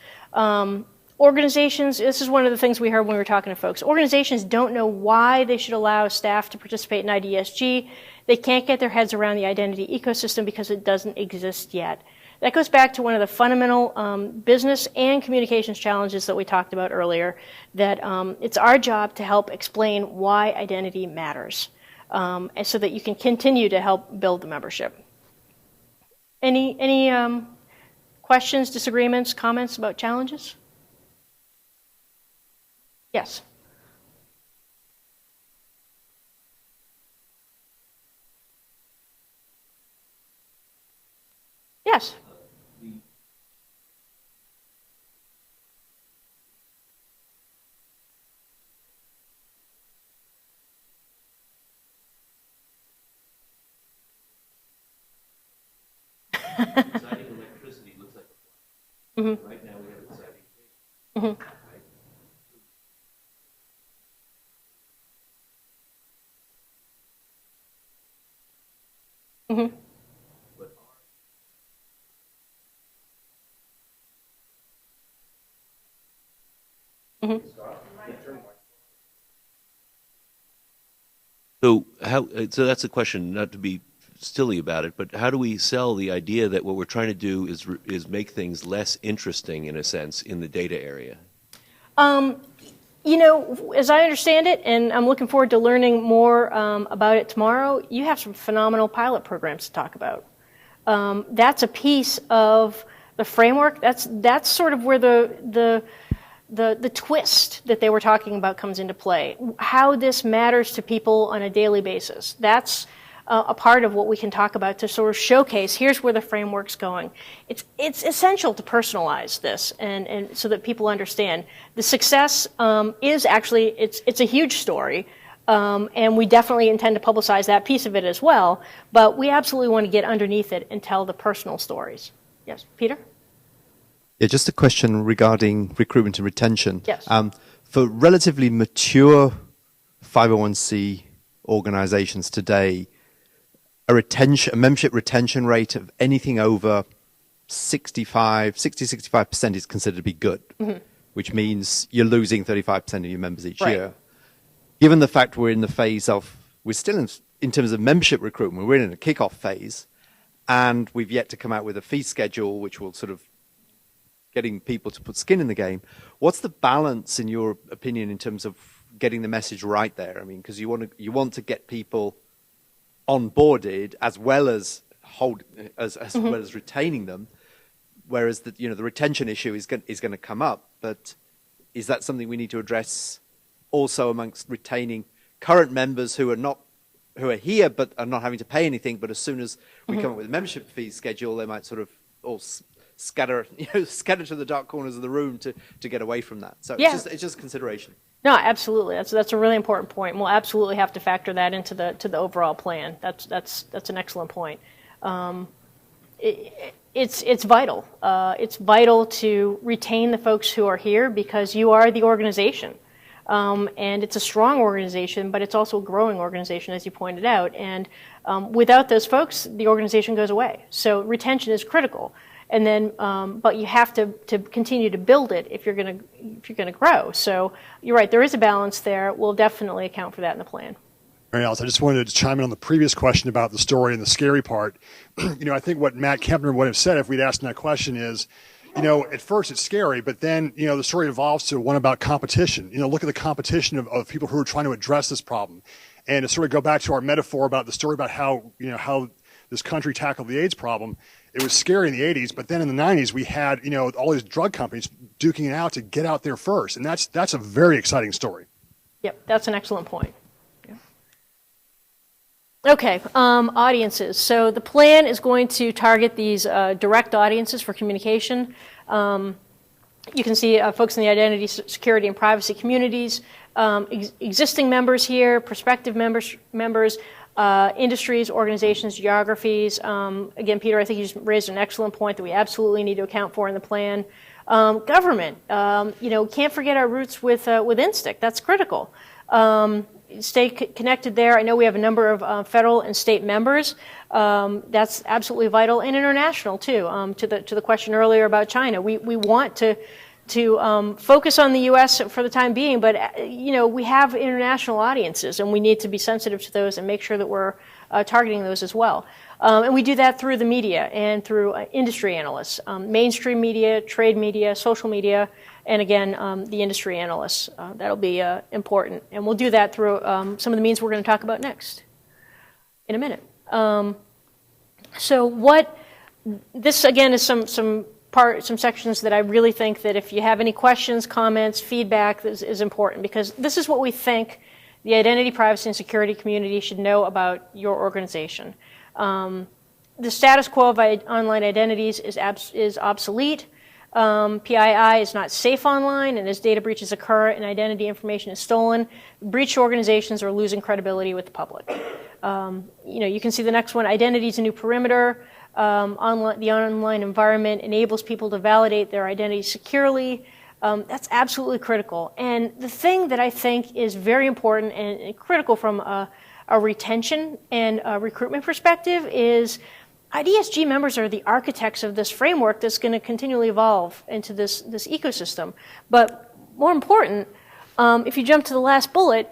Organizations, this is one of the things we heard when we were talking to folks. Organizations don't know why they should allow staff to participate in IDESG. They can't get their heads around the identity ecosystem because it doesn't exist yet. That goes back to one of the fundamental business and communications challenges that we talked about earlier, that it's our job to help explain why identity matters, and so that you can continue to help build the membership. Any questions, disagreements, comments about challenges? Yes. Yes. Exciting electricity looks like a fly. Mm-hmm. Right now we have exciting cable. Mm-hmm. Mm-hmm. But Mm-hmm. So that's a question, not to be silly about it, but how do we sell the idea that what we're trying to do is make things less interesting, in a sense, in the data area? As I understand it, and I'm looking forward to learning more about it tomorrow, you have some phenomenal pilot programs to talk about. That's a piece of the framework. That's sort of where the twist that they were talking about comes into play. How this matters to people on a daily basis. That's a part of what we can talk about to sort of showcase, here's where the framework's going. It's essential to personalize this and so that people understand. The success is actually, it's a huge story, and we definitely intend to publicize that piece of it as well, but we absolutely want to get underneath it and tell the personal stories. Yes, Peter? Yeah, just a question regarding recruitment and retention. Yes. For relatively mature 501c organizations today, a membership retention rate of anything over 65% is considered to be good, which means you're losing 35% of your members each year. Given the fact we're in the phase of, we're still in terms of membership recruitment, we're in a kickoff phase, and we've yet to come out with a fee schedule, which will sort of getting people to put skin in the game. What's the balance, in your opinion, in terms of getting the message right there? I mean, because you want to get people onboarded as well as well as retaining them, whereas the retention issue is going to come up. But is that something we need to address also amongst retaining current members who are here but are not having to pay anything? But as soon as we come up with a membership fee schedule, they might sort of all scatter to the dark corners of the room to get away from that. So it's just consideration. No, absolutely. That's a really important point. And we'll absolutely have to factor that into the overall plan. That's an excellent point. It's vital. It's vital to retain the folks who are here because you are the organization. And it's a strong organization, but it's also a growing organization, as you pointed out. And without those folks, the organization goes away. So retention is critical. And then, but you have to continue to build it if you're going to grow. So you're right. There is a balance there. We'll definitely account for that in the plan. Mary Alice, I just wanted to chime in on the previous question about the story and the scary part. I think what Matt Kempner would have said if we'd asked him that question is, at first it's scary, but then, the story evolves to one about competition. Look at the competition of people who are trying to address this problem. And to sort of go back to our metaphor about the story about how this country tackled the AIDS problem, it was scary in the 80s, but then in the 90s we had, all these drug companies duking it out to get out there first. And that's a very exciting story. Yep, that's an excellent point. Okay, audiences. So the plan is going to target these direct audiences for communication. You can see folks in the identity, security, and privacy communities, existing members here, prospective members, industries, organizations, geographies. Again, Peter, I think you just raised an excellent point that we absolutely need to account for in the plan. Government, can't forget our roots with INSTIC. That's critical. Stay connected there. I know we have a number of federal and state members. That's absolutely vital, and international too. To the question earlier about China, we want to focus on the U.S. for the time being, but we have international audiences, and we need to be sensitive to those and make sure that we're targeting those as well. And we do that through the media and through industry analysts, mainstream media, trade media, social media, and again, the industry analysts. That'll be important. And we'll do that through some of the means we're going to talk about next in a minute. So this again is some sections that I really think that if you have any questions, comments, feedback is important, because this is what we think the identity, privacy, and security community should know about your organization. The status quo of online identities is obsolete. PII is not safe online, and as data breaches occur and identity information is stolen, breached organizations are losing credibility with the public. You can see the next one. Identity is a new perimeter. The online environment enables people to validate their identity securely. That's absolutely critical. And the thing that I think is very important and critical from a retention and a recruitment perspective is IDESG members are the architects of this framework that's going to continually evolve into this ecosystem. But more important, if you jump to the last bullet,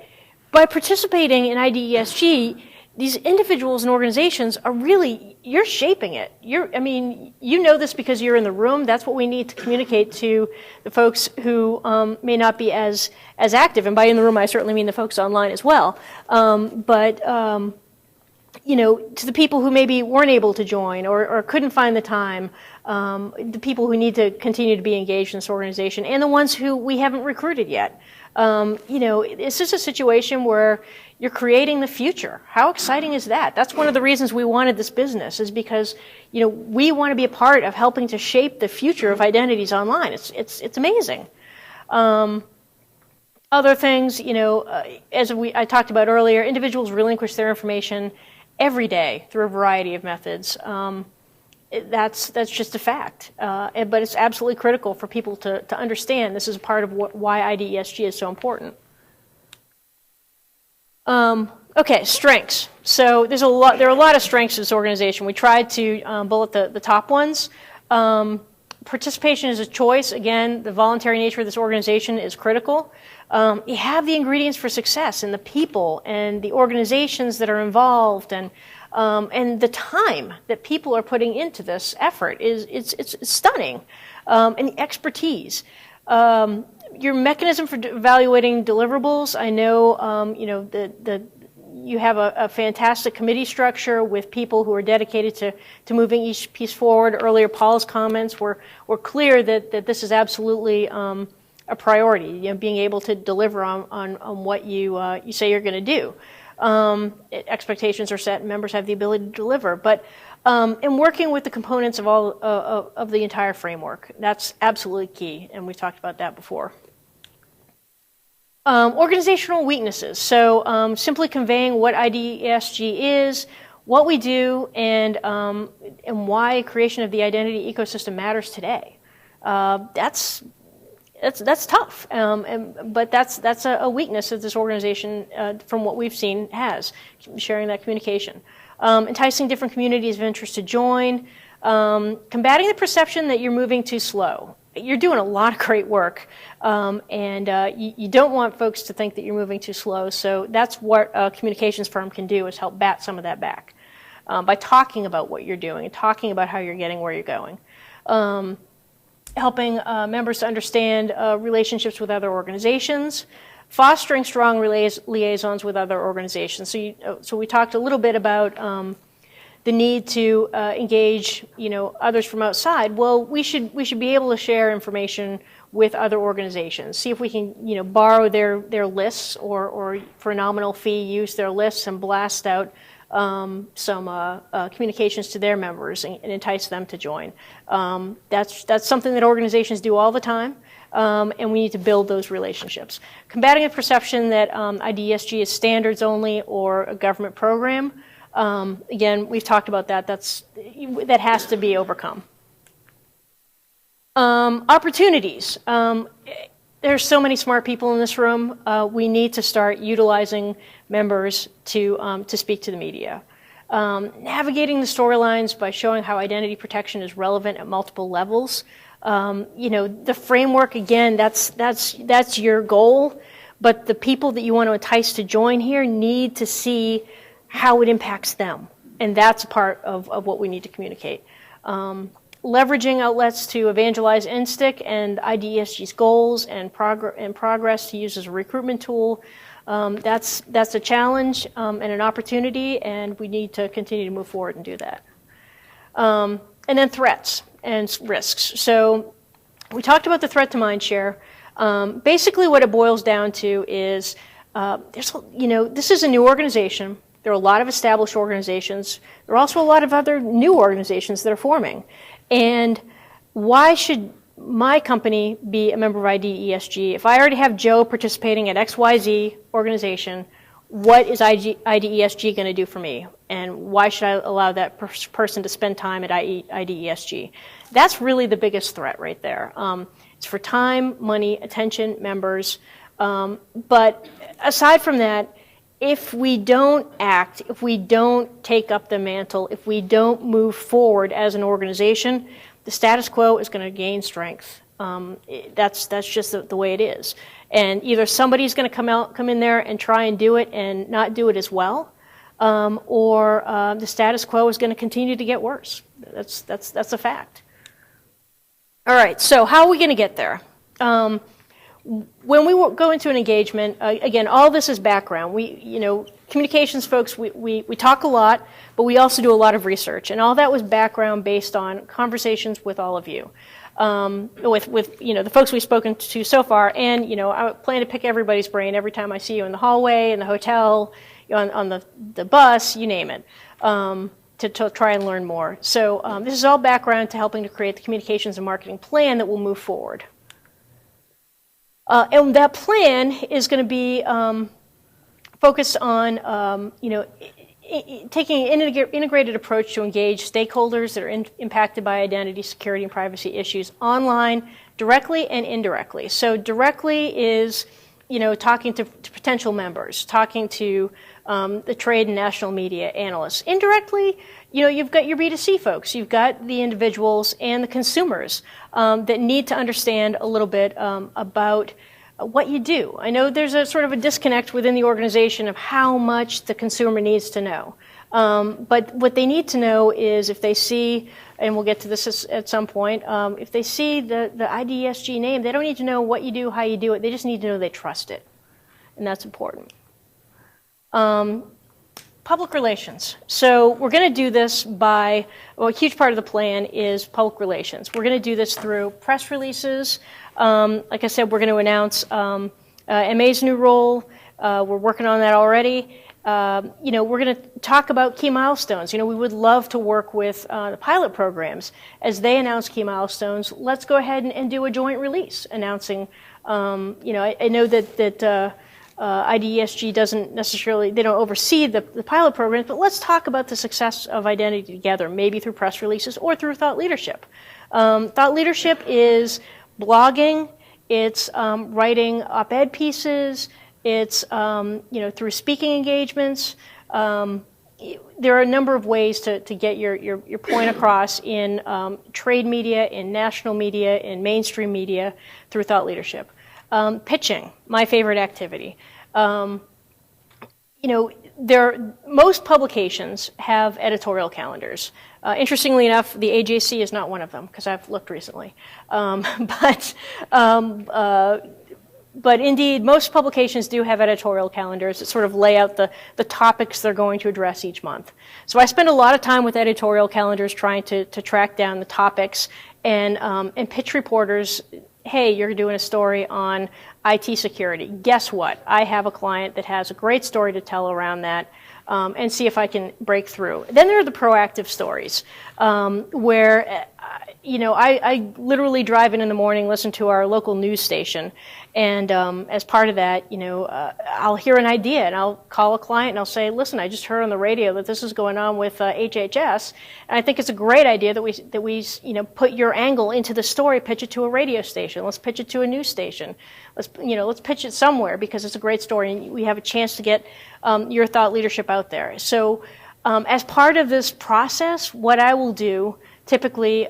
by participating in IDESG, these individuals and organizations are really, you're shaping it. You know this because you're in the room. That's what we need to communicate to the folks who may not be as active. And by in the room, I certainly mean the folks online as well. To the people who maybe weren't able to join or couldn't find the time, the people who need to continue to be engaged in this organization, and the ones who we haven't recruited yet. This is a situation where you're creating the future. How exciting is that? That's one of the reasons we wanted this business, is because, we want to be a part of helping to shape the future of identities online. It's amazing. Other things, as I talked about earlier, individuals relinquish their information every day through a variety of methods. That's just a fact. But it's absolutely critical for people to understand this is part of why IDESG is so important. Okay, strengths. So there are a lot of strengths to this organization. We tried to bullet the top ones. Participation is a choice. Again, the voluntary nature of this organization is critical. You have the ingredients for success, and the people and the organizations that are involved, and the time that people are putting into this effort it's stunning, and the expertise. Your mechanism for evaluating deliverables. I know you have a fantastic committee structure with people who are dedicated to moving each piece forward. Earlier, Paul's comments were clear that this is absolutely a priority. Being able to deliver on what you say you're going to do. Expectations are set, and members have the ability to deliver. But in working with the components of all of the entire framework, that's absolutely key, and we've talked about that before. Organizational weaknesses. So simply conveying what IDESG is, what we do, and why creation of the identity ecosystem matters today. That's tough, but that's a weakness that this organization, from what we've seen, has, sharing that communication. Enticing different communities of interest to join, combating the perception that you're moving too slow. You're doing a lot of great work, and you don't want folks to think that you're moving too slow, so that's what a communications firm can do, is help bat some of that back by talking about what you're doing and talking about how you're getting where you're going. Helping members to understand relationships with other organizations, fostering strong liaisons with other organizations. So we talked a little bit about the need to engage, others from outside. Well, we should be able to share information with other organizations. See if we can, borrow their lists, or for a nominal fee, use their lists and blast out some communications to their members and entice them to join. That's something that organizations do all the time, and we need to build those relationships. Combating a perception that IDESG is standards only or a government program. Again, we've talked about that. That has to be overcome. Opportunities. There's so many smart people in this room. We need to start utilizing members to speak to the media. Navigating the storylines by showing how identity protection is relevant at multiple levels. The framework, again, that's your goal, but the people that you want to entice to join here need to see how it impacts them, and that's a part of what we need to communicate. Leveraging outlets to evangelize NSTIC and IDESG's goals and progress to use as a recruitment tool. That's a challenge and an opportunity, and we need to continue to move forward and do that. And then threats and risks. So we talked about the threat to mindshare. Basically what it boils down to is, this is a new organization. There are a lot of established organizations. There are also a lot of other new organizations that are forming. And why should my company be a member of IDESG? If I already have Joe participating at XYZ organization, what is IDESG going to do for me? And why should I allow that person to spend time at IDESG? That's really the biggest threat right there. It's for time, money, attention, members. But aside from that, if we don't act, if we don't take up the mantle, if we don't move forward as an organization, the status quo is going to gain strength. That's just the way it is. And either somebody's going to come in there and try and do it and not do it as well, or the status quo is going to continue to get worse. That's a fact. All right, so how are we going to get there? When we go into an engagement, again, all this is background. Communications folks, we talk a lot, but we also do a lot of research, and all that was background based on conversations with all of you, with the folks we've spoken to so far. And I plan to pick everybody's brain every time I see you in the hallway, in the hotel, on the bus, you name it, to try and learn more. So this is all background to helping to create the communications and marketing plan that will move forward. And that plan is going to be focused on, taking an integrated approach to engage stakeholders that are impacted by identity, security, and privacy issues online, directly and indirectly. So directly is, talking to potential members, talking to the trade and national media analysts. Indirectly, you've got your B2C folks. You've got the individuals and the consumers that need to understand a little bit about what you do. I know there's a sort of a disconnect within the organization of how much the consumer needs to know. But what they need to know is if they see, and we'll get to this at some point, if they see the IDESG name, they don't need to know what you do, how you do it. They just need to know they trust it. And that's important. Public relations. So we're going to do this by, a huge part of the plan is public relations. We're going to do this through press releases. Like I said, we're going to announce MA's new role. We're working on that already. We're going to talk about key milestones. We would love to work with the pilot programs. As they announce key milestones, let's go ahead and do a joint release announcing, I know that IDESG doesn't necessarily, they don't oversee the pilot programs, but let's talk about the success of identity together, maybe through press releases or through thought leadership. Thought leadership is blogging, it's writing op-ed pieces, it's through speaking engagements. There are a number of ways to get your point across in trade media, in national media, in mainstream media through thought leadership. Pitching, my favorite activity. Most publications have editorial calendars. Interestingly enough, the AJC is not one of them because I've looked recently. But indeed, most publications do have editorial calendars that sort of lay out the topics they're going to address each month. So I spend a lot of time with editorial calendars trying to track down the topics and pitch reporters, hey, you're doing a story on IT security. Guess what? I have a client that has a great story to tell around that, and see if I can break through. Then there are the proactive stories, where I literally drive in the morning, listen to our local news station, and as part of that, I'll hear an idea, and I'll call a client, and I'll say, listen, I just heard on the radio that this is going on with HHS, and I think it's a great idea that we put your angle into the story, pitch it to a radio station, let's pitch it to a news station, let's pitch it somewhere because it's a great story, and we have a chance to get your thought leadership out there. So as part of this process, what I will do typically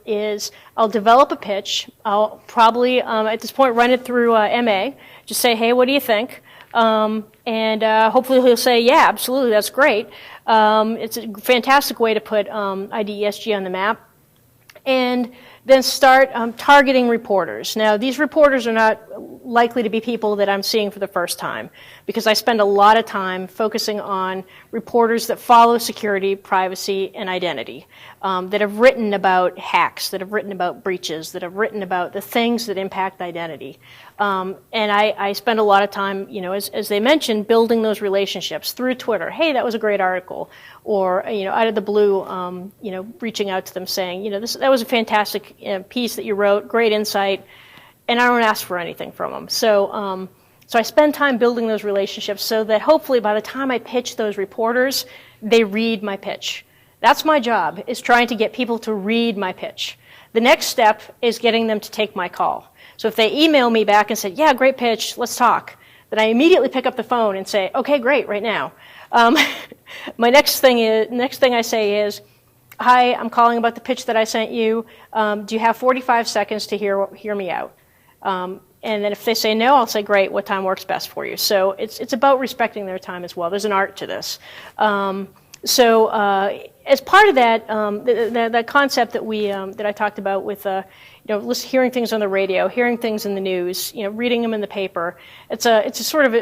is I'll develop a pitch. I'll probably, at this point, run it through MA. Just say, hey, what do you think? And hopefully he'll say, yeah, absolutely, that's great. It's a fantastic way to put IDESG on the map. And then start targeting reporters. Now, these reporters are not likely to be people that I'm seeing for the first time because I spend a lot of time focusing on reporters that follow security, privacy, and identity, that have written about hacks, that have written about breaches, that have written about the things that impact identity. And I spend a lot of time, as they mentioned, building those relationships through Twitter. Hey, that was a great article. Or, out of the blue, reaching out to them saying, that was a fantastic piece that you wrote, great insight, and I don't ask for anything from them. So I spend time building those relationships so that hopefully by the time I pitch those reporters, they read my pitch. That's my job, is trying to get people to read my pitch. The next step is getting them to take my call. So if they email me back and say, yeah, great pitch, let's talk, then I immediately pick up the phone and say, okay, great, right now. My next thing I say is, hi, I'm calling about the pitch that I sent you. Do you have 45 seconds to hear me out? And then if they say no, I'll say, great, what time works best for you? So it's about respecting their time as well. There's an art to this. As part of that, that concept that I talked about with hearing things on the radio, hearing things in the news, reading them in the paper, it's a sort of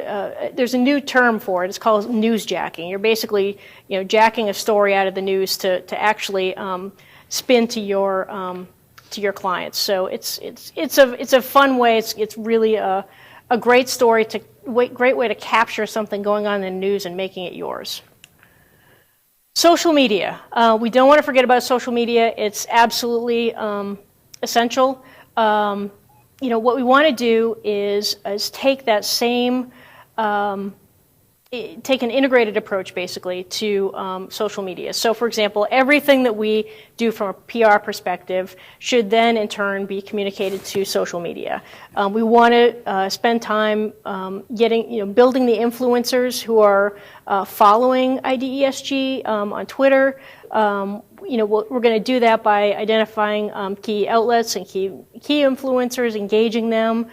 there's a new term for it. It's called newsjacking. You're basically jacking a story out of the news to actually spin to your clients. So it's a fun way. It's really a great story great way to capture something going on in the news and making it yours. Social media. We don't want to forget about social media. It's absolutely essential. What we want to do is take that same take an integrated approach basically to social media. So for example, everything that we do from a PR perspective should then in turn be communicated to social media. We want to spend time building the influencers who are following IDESG on Twitter. We're going to do that by identifying key outlets and key influencers, engaging them.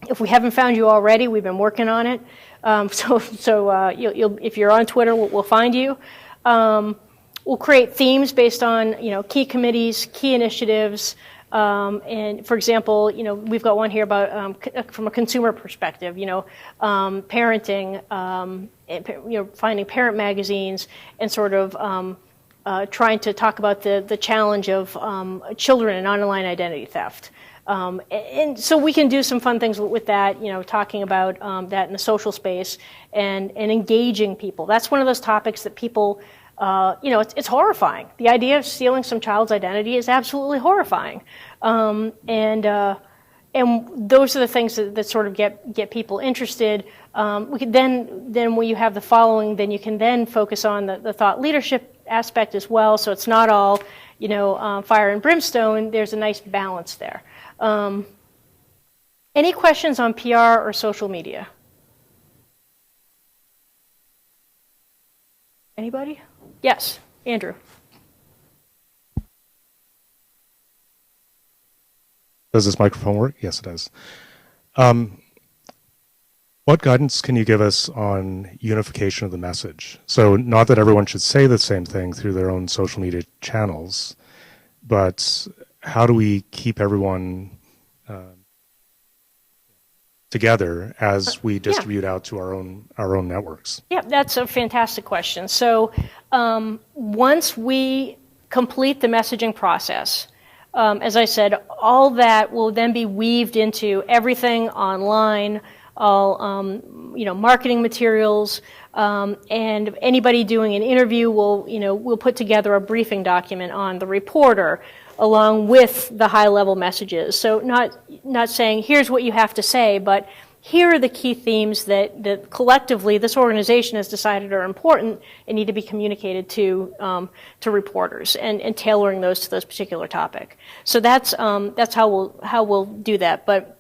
If we haven't found you already, we've been working on it. If you're on Twitter, we'll find you. We'll create themes based on key committees, key initiatives, and for example, we've got one here about from a consumer perspective, parenting, finding parent magazines, and sort of trying to talk about the challenge of children and online identity theft. And so we can do some fun things with that, talking about that in the social space and engaging people. That's one of those topics that people, it's horrifying. The idea of stealing some child's identity is absolutely horrifying. And those are the things that sort of get people interested. We could then when you have the following, then you can then focus on the thought leadership aspect as well. So it's not all, fire and brimstone. There's a nice balance there. Any questions on PR or social media? Anybody? Yes, Andrew. Does this microphone work? Yes, it does. What guidance can you give us on unification of the message? So not that everyone should say the same thing through their own social media channels, but how do we keep everyone together as we distribute out to our own networks? Yeah, that's a fantastic question. So once we complete the messaging process, as I said, all that will then be weaved into everything online, all marketing materials, and anybody doing an interview will put together a briefing document on the reporter along with the high-level messages. So not saying here's what you have to say, but here are the key themes that collectively this organization has decided are important and need to be communicated to reporters, and tailoring those to those particular topic. So that's how we'll do that. But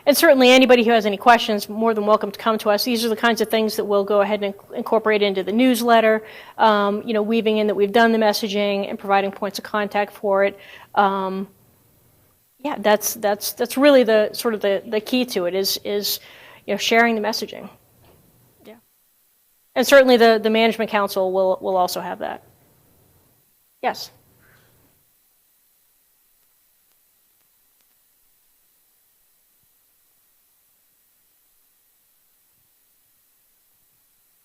and certainly anybody who has any questions, more than welcome to come to us. These are the kinds of things that we'll go ahead and incorporate into the newsletter, weaving in that we've done the messaging and providing points of contact for it. That's really the sort of the key to it is sharing the messaging. Yeah. And certainly the Management Council will also have that. Yes.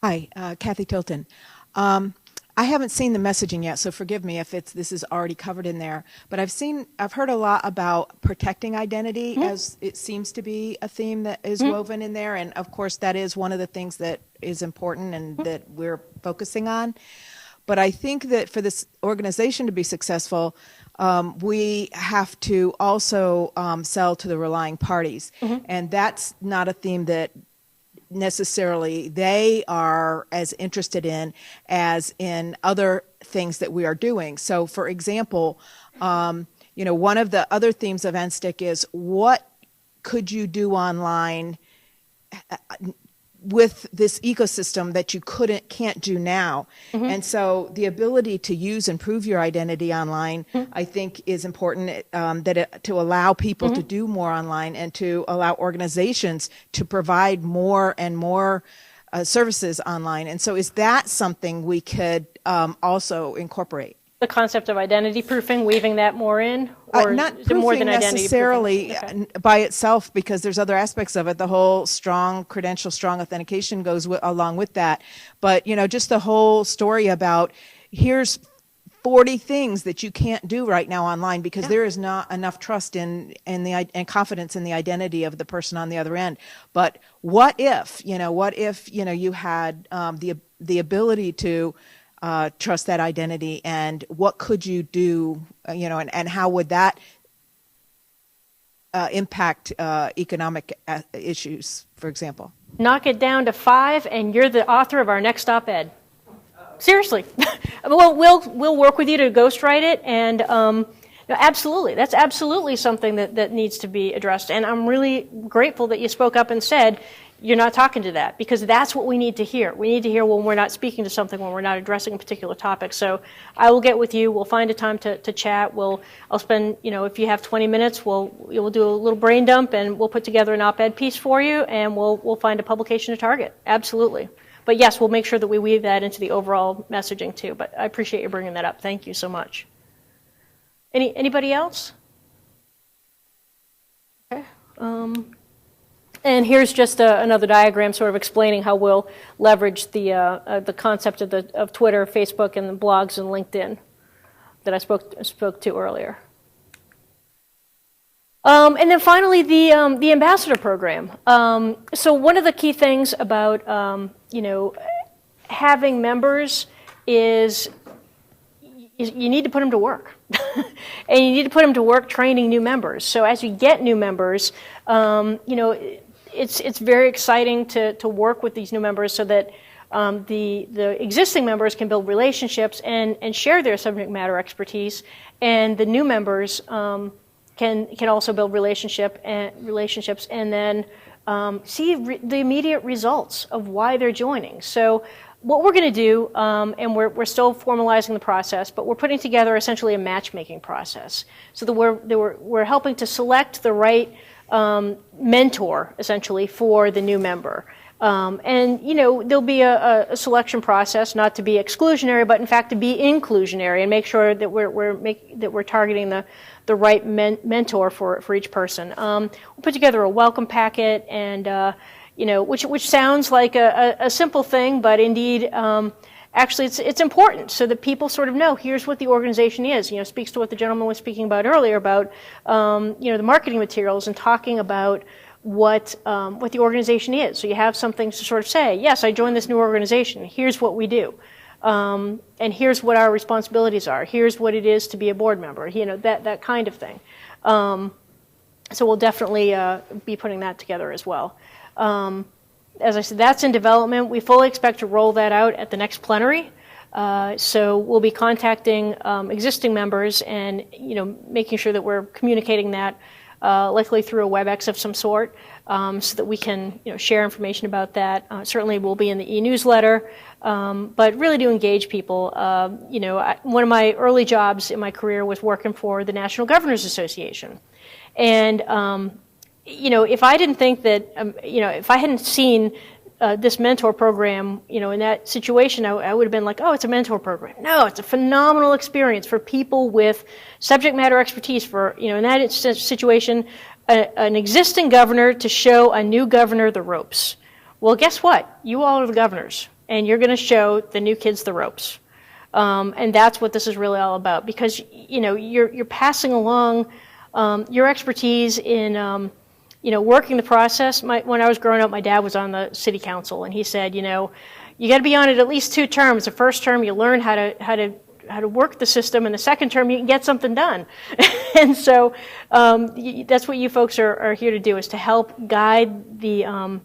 Hi, Kathy Tilton. I haven't seen the messaging yet, so forgive me if this is already covered in there. But I've heard a lot about protecting identity, as it seems to be a theme that is woven in there, and of course that is one of the things that is important and that we're focusing on. But I think that for this organization to be successful, we have to also sell to the relying parties, and that's not a theme that necessarily they are as interested in as in other things that we are doing. So for example, one of the other themes of NSTIC is what could you do online with this ecosystem that you can't do now. And so the ability to use and prove your identity online, I think is important, to allow people to do more online and to allow organizations to provide more and more services online. And so is that something we could also incorporate? The concept of identity proofing, weaving that more in? Or not is it more than identity necessarily proofing? by itself, because there's other aspects of it. The whole strong credential, strong authentication goes along with that. But, just the whole story about here's 40 things that you can't do right now online because there is not enough trust and confidence in the identity of the person on the other end. But what if you had the ability to trust that identity, and what could you do, and how would that impact economic issues, for example? knock it down to 5, and you're the author of our next op-ed. Seriously. We'll work with you to ghostwrite it, and no, absolutely. That's absolutely something that needs to be addressed. And I'm really grateful that you spoke up and said, you're not talking to that, because that's what we need to hear. We need to hear when we're not speaking to something, when we're not addressing a particular topic. So I will get with you. We'll find a time to chat. I'll spend, if you have 20 minutes, we'll do a little brain dump, and we'll put together an op-ed piece for you, and we'll find a publication to target. Absolutely. But yes, we'll make sure that we weave that into the overall messaging too. But I appreciate you bringing that up. Thank you so much. Anybody else? Okay. And here's just another diagram sort of explaining how we'll leverage the concept of Twitter, Facebook, and the blogs and LinkedIn that I spoke to earlier. And then finally, the ambassador program. So one of the key things about having members is you need to put them to work. And you need to put them to work training new members. So as you get new members, it's very exciting to work with these new members so that the existing members can build relationships and share their subject matter expertise, and the new members can also build relationships and then see the immediate results of why they're joining. So what we're going to do, and we're still formalizing the process, but we're putting together essentially a matchmaking process, so that we're helping to select the right mentor essentially for the new member. And there'll be a selection process, not to be exclusionary, but in fact to be inclusionary, and make sure that we're targeting the right mentor for each person. We'll put together a welcome packet, and which sounds like a simple thing, but indeed, actually it's important, so that people sort of know here's what the organization is. Speaks to what the gentleman was speaking about earlier about the marketing materials and talking about what the organization is. So you have something to sort of say, yes, I joined this new organization. Here's what we do. And here's what our responsibilities are. Here's what it is to be a board member. That kind of thing. So we'll definitely be putting that together as well. As I said, that's in development. We fully expect to roll that out at the next plenary. So we'll be contacting existing members and making sure that we're communicating that likely through a WebEx of some sort, so that we can share information about that. Certainly will be in the e-newsletter, but really to engage people. One of my early jobs in my career was working for the National Governors Association. And, if I didn't think that, if I hadn't seen this mentor program, in that situation, I would have been like, oh, it's a mentor program. No, it's a phenomenal experience for people with subject matter expertise for, in that situation, an existing governor to show a new governor the ropes. Well, guess what? You all are the governors, and you're going to show the new kids the ropes. And that's what this is really all about, because, you're passing along your expertise in, working the process. When I was growing up, my dad was on the city council, and he said, you got to be on it at least 2 terms. The first term, you learn how to work the system, and the second term, you can get something done. And so that's what you folks are here to do, is to help guide the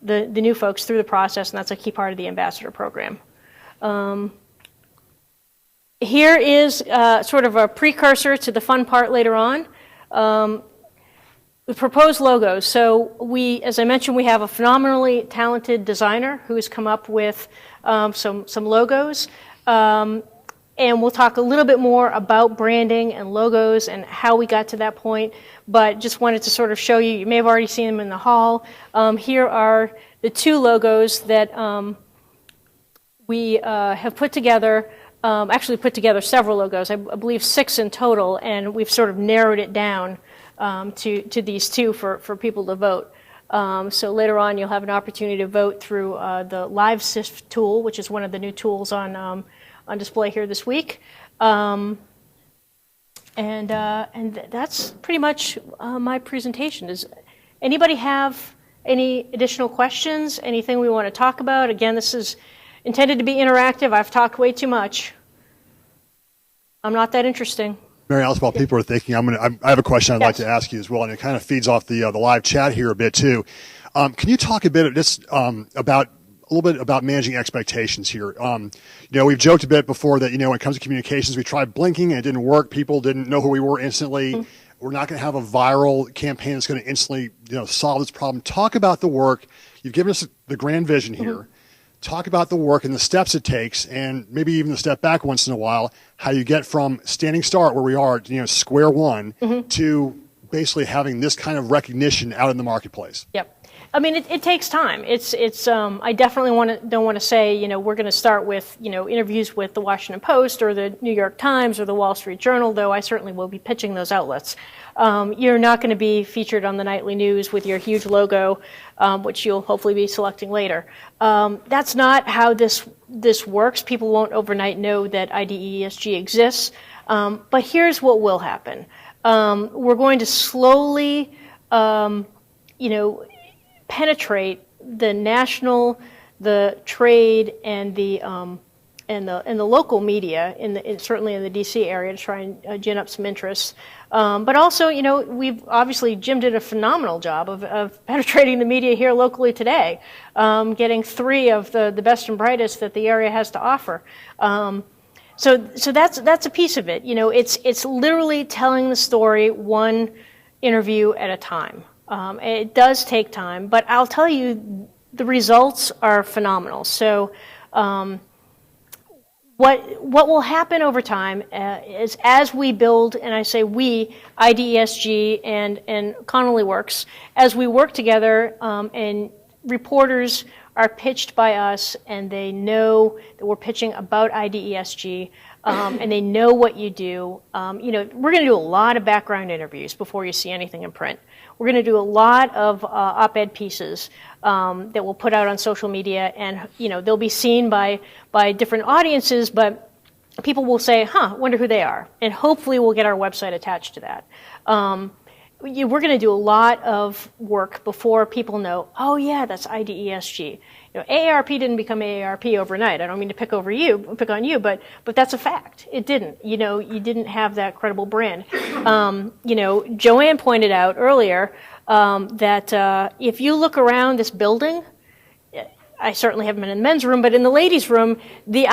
new folks through the process, and that's a key part of the ambassador program. Here is sort of a precursor to the fun part later on. The proposed logos. So as I mentioned, we have a phenomenally talented designer who's come up with some logos. And we'll talk a little bit more about branding and logos and how we got to that point. But just wanted to sort of show you, you may have already seen them in the hall. Here are the 2 logos that we have put together. Actually put together several logos, I believe 6 in total, and we've sort of narrowed it down to these 2 for people to vote. So later on, you'll have an opportunity to vote through the Live Sift tool, which is one of the new tools on display here this week. And that's pretty much my presentation. Does anybody have any additional questions? Anything we want to talk about? Again, this is intended to be interactive. I've talked way too much. I'm not that interesting. Mary Alice, while people are thinking, I have a question I'd like Yes. to ask you as well, and it kind of feeds off the live chat here a bit too. Can you talk a bit about a little bit about managing expectations here? We've joked a bit before that when it comes to communications, we tried blinking and it didn't work. People didn't know who we were instantly. Mm-hmm. We're not going to have a viral campaign that's going to instantly solve this problem. Talk about the work. You've given us the grand vision here. Mm-hmm. Talk about the work and the steps it takes, and maybe even the step back once in a while, how you get from standing start where we are, square one, mm-hmm. to basically having this kind of recognition out in the marketplace. Yep. I mean, it takes time. I definitely don't want to say, we're going to start with, interviews with the Washington Post or the New York Times or the Wall Street Journal, though I certainly will be pitching those outlets. You're not going to be featured on the nightly news with your huge logo, which you'll hopefully be selecting later. That's not how this works. People won't overnight know that IDESG exists. But here's what will happen. We're going to slowly, penetrate the national, the trade, and the local media certainly in the D.C. area to try and gin up some interest. But also, Jim did a phenomenal job of penetrating the media here locally today, getting 3 of the best and brightest that the area has to offer. So that's a piece of it. It's literally telling the story one interview at a time. It does take time, but I'll tell you, the results are phenomenal. So, what will happen over time is as we build, and I say we, IDESG and Connolly Works, as we work together, and reporters are pitched by us, and they know that we're pitching about IDESG. And they know what you do. We're going to do a lot of background interviews before you see anything in print. We're going to do a lot of op-ed pieces that we'll put out on social media, and they'll be seen by different audiences. But people will say, wonder who they are, and hopefully we'll get our website attached to that. We're going to do a lot of work before people know, oh yeah, that's IDESG. AARP didn't become AARP overnight. I don't mean to pick on you, but that's a fact. It didn't. You didn't have that credible brand. Joanne pointed out earlier that if you look around this building, I certainly haven't been in the men's room, but in the ladies' room, the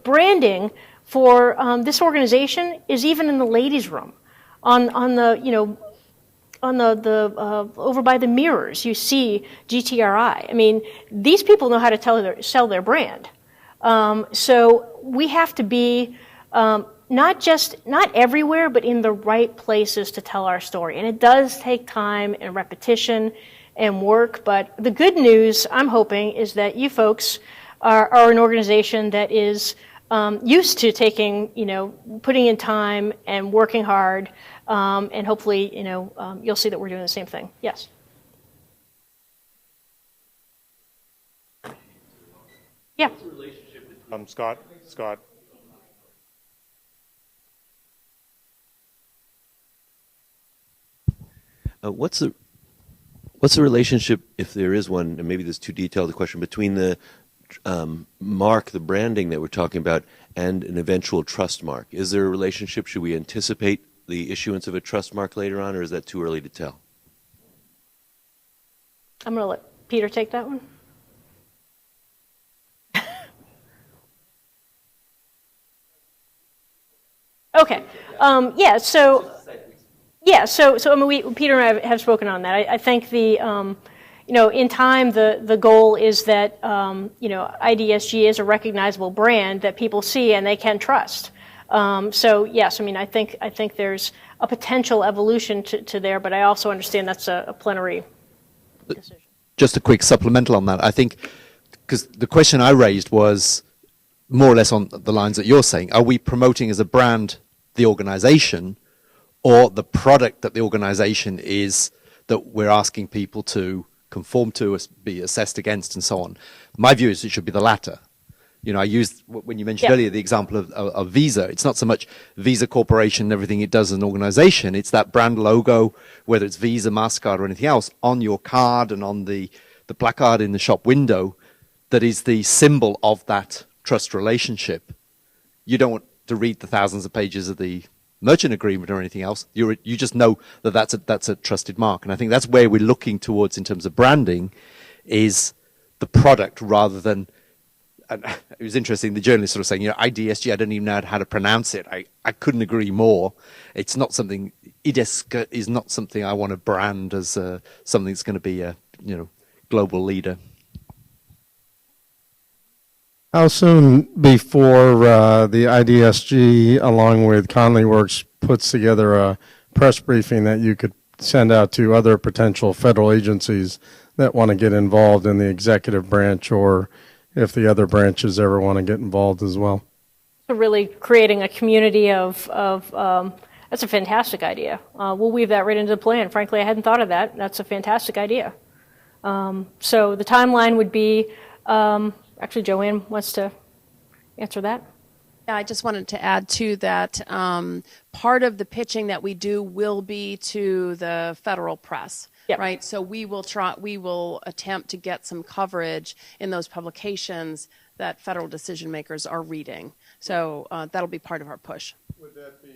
branding for this organization is even in the ladies' room. On the over by the mirrors, you see GTRI. I mean, these people know how to sell their brand. So we have to be not everywhere, but in the right places to tell our story. And it does take time and repetition and work. But the good news, I'm hoping, is that you folks are an organization that is used to putting in time and working hard. And hopefully, you'll see that we're doing the same thing. Yes. Yeah. What's the relationship between Scott? What's the relationship, if there is one, and maybe this is too detailed a question, between the mark, the branding that we're talking about, and an eventual trust mark? Is there a relationship? Should we anticipate the issuance of a trust mark later on, or is that too early to tell? I'm going to let Peter take that one. Okay. So I mean, Peter and I have spoken on that. I think in time, the goal is that, IDESG is a recognizable brand that people see and they can trust. So yes, I mean, I think there's a potential evolution to there, but I also understand that's a plenary decision. Just a quick supplemental on that. I think, because the question I raised was more or less on the lines that you're saying. Are we promoting as a brand the organization, or the product that the organization is that we're asking people to conform to, be assessed against, and so on? My view is it should be the latter. I used, when you mentioned earlier, the example of Visa. It's not so much Visa Corporation and everything it does as an organization. It's that brand logo, whether it's Visa, MasterCard, or anything else, on your card and on the placard in the shop window, that is the symbol of that trust relationship. You don't want to read the thousands of pages of the merchant agreement or anything else. You just know that that's a trusted mark. And I think that's where we're looking towards in terms of branding, is the product rather than. And it was interesting. The journalist sort of saying, IDSG, I don't even know how to pronounce it. I couldn't agree more. It's not something. IDESG is not something I want to brand as something that's going to be a global leader. How soon before the IDSG, along with Conley Works, puts together a press briefing that you could send out to other potential federal agencies that want to get involved in the executive branch, or if the other branches ever want to get involved as well? So really creating a community of that's a fantastic idea. We'll weave that right into the plan. Frankly, I hadn't thought of that. That's a fantastic idea. So the timeline would be, actually Joanne wants to answer that. Yeah, I just wanted to add to that, part of the pitching that we do will be to the federal press. Yep. Right, so we will attempt to get some coverage in those publications that federal decision makers are reading. So that'll be part of our push. Would that be?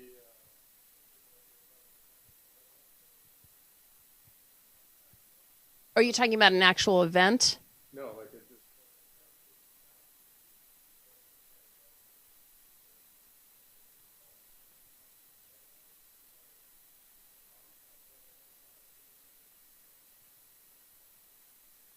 Are you talking about an actual event? No, like it just.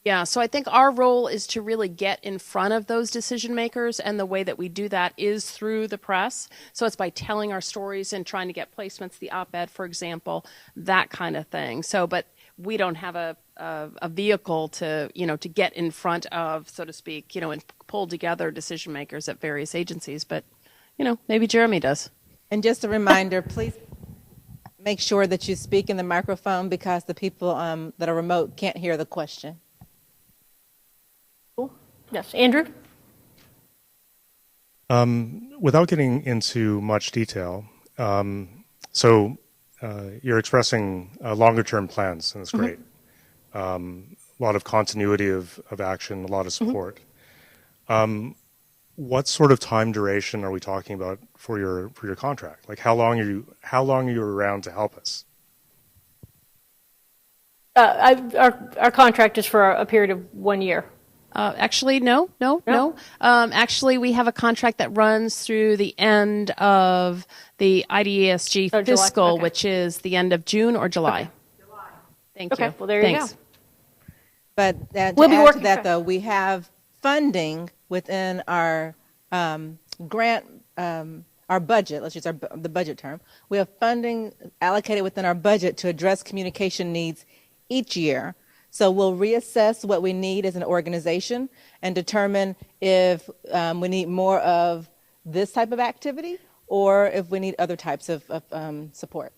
Yeah, so I think our role is to really get in front of those decision makers, and the way that we do that is through the press. So it's by telling our stories and trying to get placements, the op-ed, for example, that kind of thing. So, but we don't have a vehicle to get in front of, so to speak, and pull together decision makers at various agencies. But, maybe Jeremy does. And just a reminder, please make sure that you speak in the microphone, because the people that are remote can't hear the question. Yes, Andrew? Without getting into much detail, so you're expressing longer-term plans, and that's great. A lot of continuity of action, a lot of support. What sort of time duration are we talking about for your contract? Like, how long are you around to help us? Our contract is for a period of 1 year. Actually, no. Actually, we have a contract that runs through the end of the IDESG fiscal, okay. which is the end of June or July. Okay. Thank Okay, you. well, there Thanks. you go. But to We'll be add to working that, for- though, we have funding within our grant, our budget. Let's use the budget term. We have funding allocated within our budget to address communication needs each year. So we'll reassess what we need as an organization and determine if we need more of this type of activity, or if we need other types of support.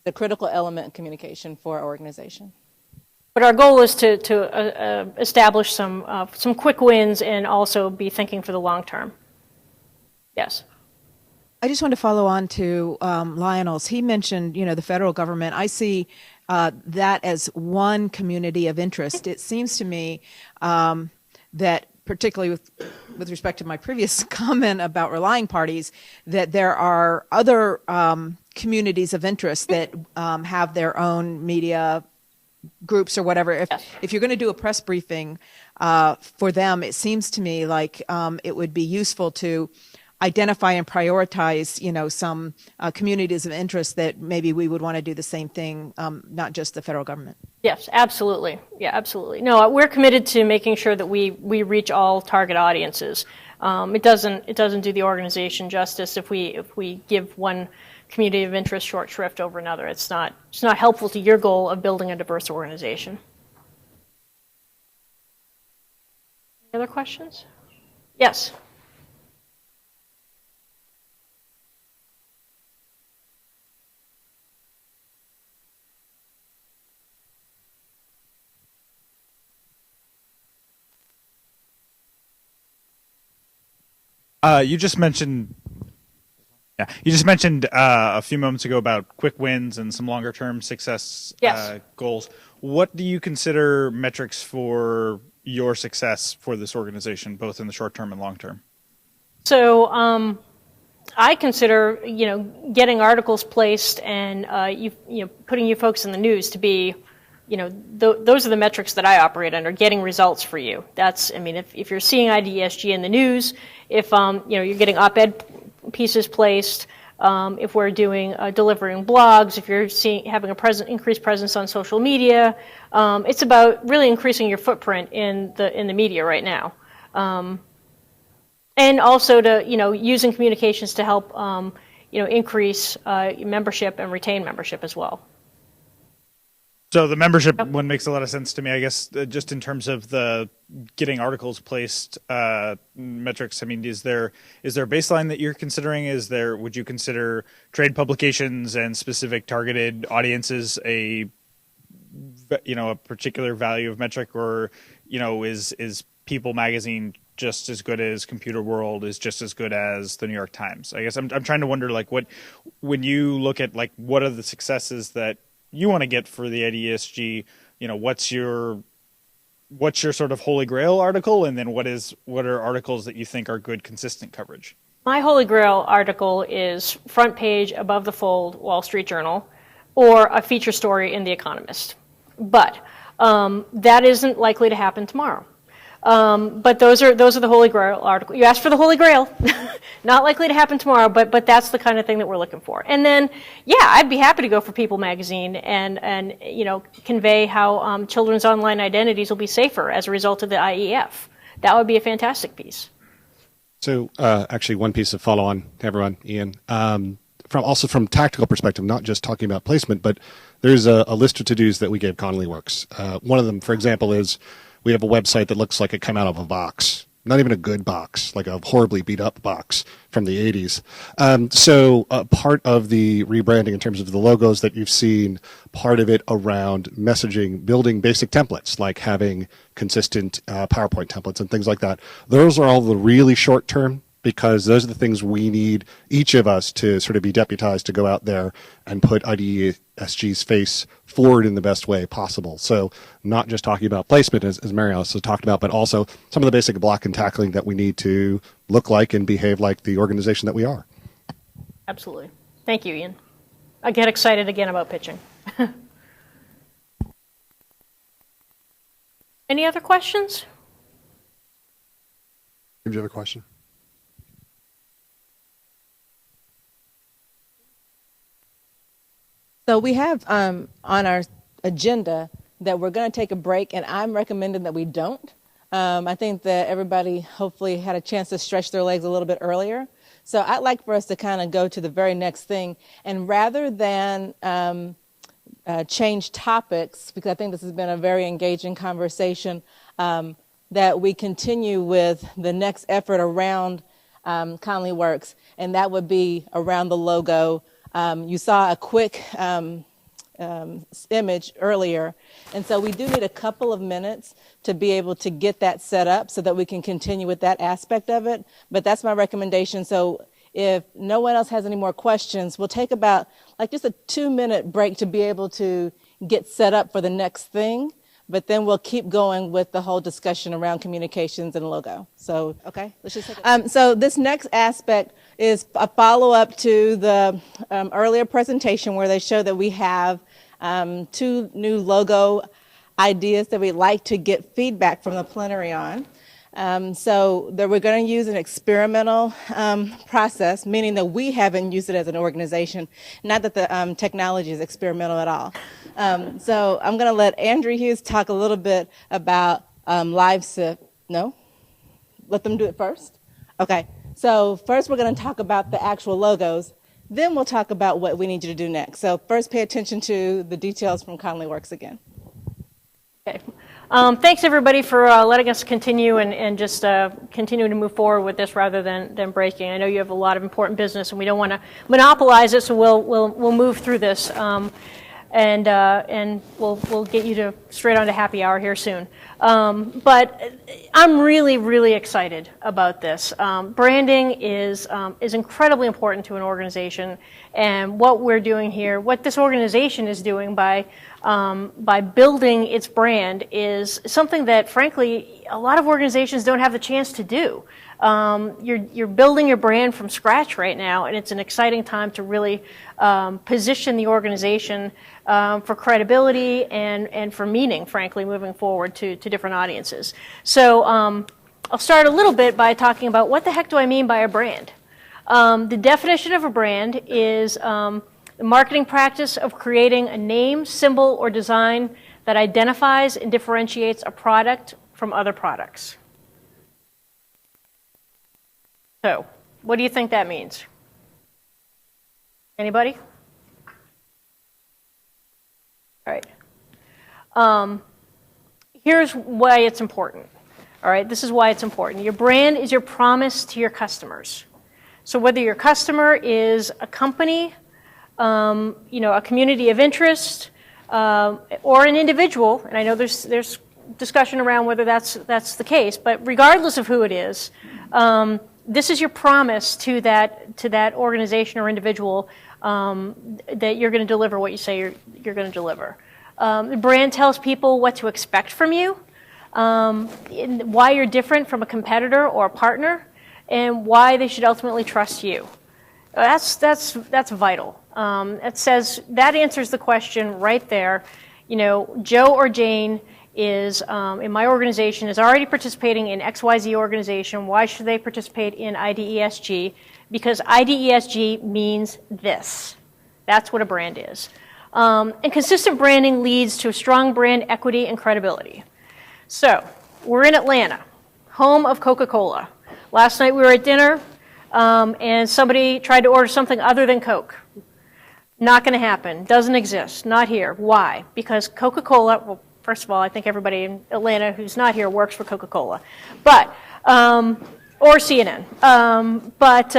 The critical element in communication for our organization. But our goal is to establish some quick wins and also be thinking for the long term. Yes. I just want to follow on to Lionel's. He mentioned, the federal government. I see that as one community of interest. It seems to me that, particularly with respect to my previous comment about relying parties, that there are other communities of interest that have their own media groups or whatever. If you're going to do a press briefing for them, it seems to me like it would be useful to identify and prioritize, some communities of interest that maybe we would want to do the same thing, not just the federal government. Yes, absolutely. Yeah, absolutely. No, we're committed to making sure that we reach all target audiences. It doesn't do the organization justice if we give one community of interest short shrift over another. It's not helpful to your goal of building a diverse organization. Any other questions? Yes. You just mentioned a few moments ago about quick wins and some longer term success goals. What do you consider metrics for your success for this organization, both in the short term and long term? So I consider, getting articles placed and putting you folks in the news to be, those are the metrics that I operate under. Getting results for you. If you're seeing IDESG in the news, if you're getting op-ed pieces placed, if we're doing delivering blogs, if you're having increased presence on social media, it's about really increasing your footprint in the media right now. And also to, using communications to help, increase membership and retain membership as well. So the membership one makes a lot of sense to me, I guess, just in terms of the getting articles placed metrics. Is there a baseline that you're considering? Would you consider trade publications and specific targeted audiences a particular value of metric, or, is People magazine just as good as Computer World, is just as good as the New York Times? I guess I'm trying to wonder, when you look at what are the successes that you want to get for the IDESG, what's your sort of holy grail article, and then what are articles that you think are good consistent coverage? My holy grail article is front page above the fold Wall Street Journal, or a feature story in The Economist. But that isn't likely to happen tomorrow. But those are the Holy Grail articles. You asked for the Holy Grail. Not likely to happen tomorrow, but that's the kind of thing that we're looking for. And then, I'd be happy to go for People magazine and convey how children's online identities will be safer as a result of the IEF. That would be a fantastic piece. So actually, one piece of follow-on to everyone, Ian. From tactical perspective, not just talking about placement, but there's a list of to-dos that we gave Connolly Works. One of them, for example, is we have a website that looks like it came out of a box. Not even a good box, like a horribly beat up box from the 80s. So part of the rebranding in terms of the logos that you've seen, part of it around messaging, building basic templates, like having consistent PowerPoint templates and things like that. Those are all the really short term, because those are the things we need, each of us, to sort of be deputized to go out there and put IDESG's face forward in the best way possible. So not just talking about placement, as Mary Alice has talked about, but also some of the basic block and tackling that we need to look like and behave like the organization that we are. Absolutely. Thank you, Ian. I get excited again about pitching. Any other questions? Do you have a question? So we have on our agenda that we're going to take a break, and I'm recommending that we don't. I think that everybody hopefully had a chance to stretch their legs a little bit earlier. So I'd like for us to kind of go to the very next thing, and rather than change topics, because I think this has been a very engaging conversation, that we continue with the next effort around Connolly Works, and that would be around the logo. You saw a quick image earlier, and so we do need a couple of minutes to be able to get that set up so that we can continue with that aspect of it. But that's my recommendation. So if no one else has any more questions, we'll take about just a 2-minute break to be able to get set up for the next thing. But then we'll keep going with the whole discussion around communications and logo. So, okay, let's just take it. So this next aspect is a follow-up to the earlier presentation where they show that we have 2 new logo ideas that we'd like to get feedback from the plenary on. So that we're going to use an experimental process, meaning that we haven't used it as an organization, not that the technology is experimental at all. So I'm going to let Andrew Hughes talk a little bit about LiveSIP. No? Let them do it first? Okay. So first we're going to talk about the actual logos. Then we'll talk about what we need you to do next. So first pay attention to the details from Connolly Works again. Okay. Thanks, everybody, for letting us continue and just continuing to move forward with this rather than breaking. I know you have a lot of important business, and we don't want to monopolize it, so we'll move through this, and we'll get you to straight on to happy hour here soon. But I'm really, really excited about this. Branding is incredibly important to an organization, and what we're doing here, what this organization is doing by building its brand, is something that, frankly, a lot of organizations don't have the chance to do. You're building your brand from scratch right now, and it's an exciting time to really position the organization for credibility and for meaning, frankly, moving forward to different audiences. So I'll start a little bit by talking about what the heck do I mean by a brand. The definition of a brand is the marketing practice of creating a name, symbol, or design that identifies and differentiates a product from other products. So, what do you think that means? Anybody? All right. Here's why it's important. All right, this is why it's important. Your brand is your promise to your customers. So whether your customer is a company, a community of interest, or an individual, and I know there's discussion around whether that's the case, but regardless of who it is, this is your promise to that organization or individual that you're going to deliver what you say you're going to deliver. The brand tells people what to expect from you, why you're different from a competitor or a partner, and why they should ultimately trust you. That's vital. That answers the question right there. Joe or Jane is in my organization is already participating in XYZ organization. Why should they participate in IDESG? Because IDESG means this. That's what a brand is. And consistent branding leads to a strong brand equity and credibility. So we're in Atlanta, home of Coca-Cola. Last night we were at dinner, and somebody tried to order something other than Coke. Not going to happen. Doesn't exist. Not here. Why? Because Coca-Cola, well, first of all, I think everybody in Atlanta who's not here works for Coca-Cola. But, or CNN. But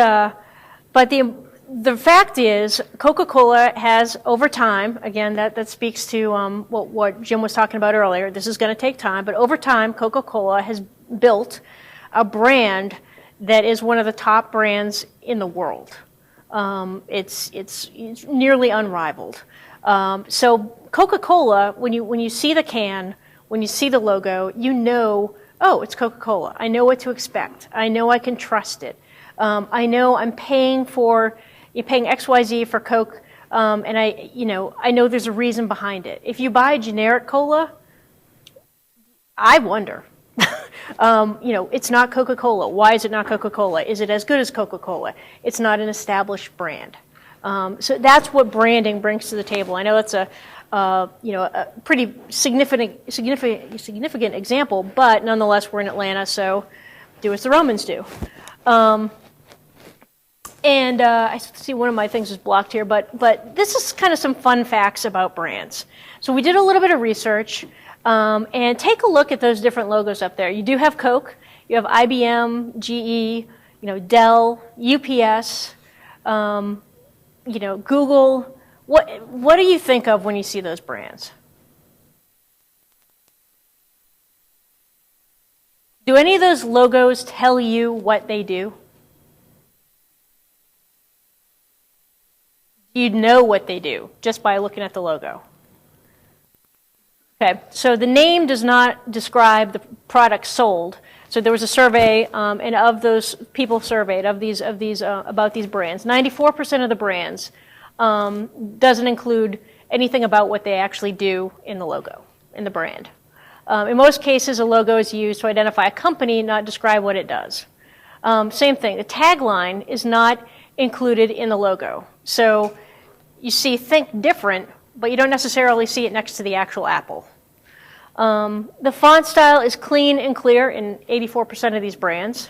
the fact is, Coca-Cola has, over time, again, that speaks to what Jim was talking about earlier. This is going to take time, but over time, Coca-Cola has built a brand that is one of the top brands in the world. It's nearly unrivaled. So Coca-Cola, when you see the can, when you see the logo, you know, oh, it's Coca-Cola. I know what to expect. I know I can trust it. I know I'm paying XYZ for Coke, and I know there's a reason behind it. If you buy generic cola, I wonder. It's not Coca-Cola. Why is it not Coca-Cola? Is it as good as Coca-Cola? It's not an established brand. So that's what branding brings to the table. I know it's a pretty significant example, but nonetheless, we're in Atlanta, so do as the Romans do. And I see one of my things is blocked here, but this is kind of some fun facts about brands. So we did a little bit of research, and take a look at those different logos up there. You do have Coke, you have IBM, GE, Dell, UPS, Google. What do you think of when you see those brands? Do any of those logos tell you what they do? You'd know what they do just by looking at the logo. Okay, so the name does not describe the product sold. So there was a survey, and of those people surveyed about these brands, 94% of the brands doesn't include anything about what they actually do in the logo, in the brand. In most cases, a logo is used to identify a company, not describe what it does. Same thing, the tagline is not included in the logo. So you see think different, but you don't necessarily see it next to the actual apple. The font style is clean and clear in 84% of these brands.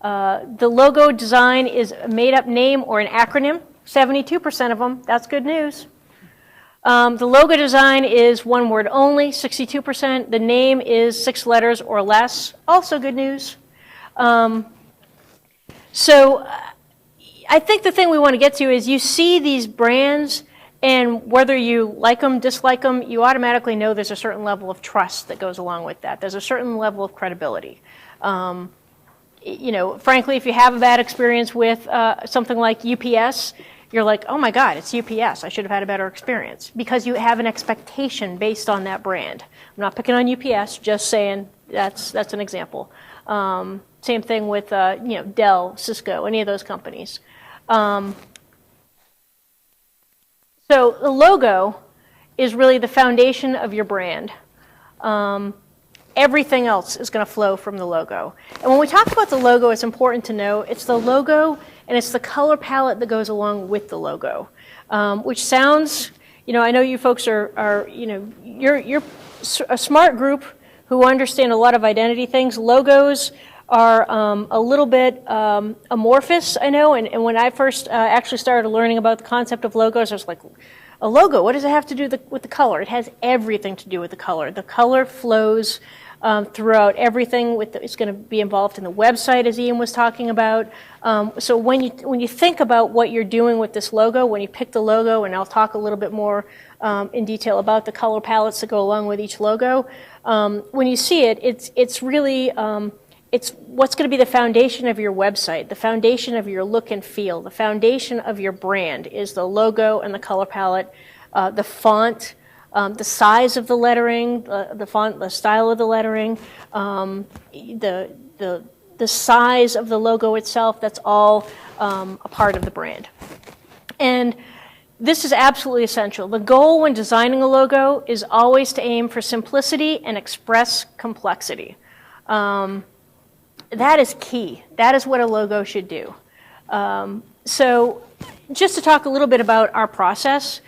The logo design is a made-up name or an acronym, 72% of them. That's good news. The logo design is one word only, 62%. The name is 6 letters or less, also good news. So I think the thing we want to get to is you see these brands, and whether you like them, dislike them, you automatically know there's a certain level of trust that goes along with that. There's a certain level of credibility. Frankly, if you have a bad experience with something like UPS, you're like, oh my God, it's UPS. I should have had a better experience, because you have an expectation based on that brand. I'm not picking on UPS, just saying that's an example. Same thing with Dell, Cisco, any of those companies. So the logo is really the foundation of your brand. Everything else is going to flow from the logo. And when we talk about the logo, it's important to know it's the logo and it's the color palette that goes along with the logo, which sounds, I know you folks are you're a smart group who understand a lot of identity things. Logos are a little bit amorphous, I know, and when I first actually started learning about the concept of logos, I was like, a logo, what does it have to do with the color? It has everything to do with the color. The color flows throughout everything. It's going to be involved in the website, as Ian was talking about. So when you think about what you're doing with this logo, when you pick the logo, and I'll talk a little bit more in detail about the color palettes that go along with each logo, when you see it, it's really it's what's going to be the foundation of your website, the foundation of your look and feel, the foundation of your brand is the logo and the color palette, the font, the size of the lettering, the font, the style of the lettering, the size of the logo itself. That's all a part of the brand. And this is absolutely essential. The goal when designing a logo is always to aim for simplicity and express complexity. That is key. That is what a logo should do. So just to talk a little bit about our process,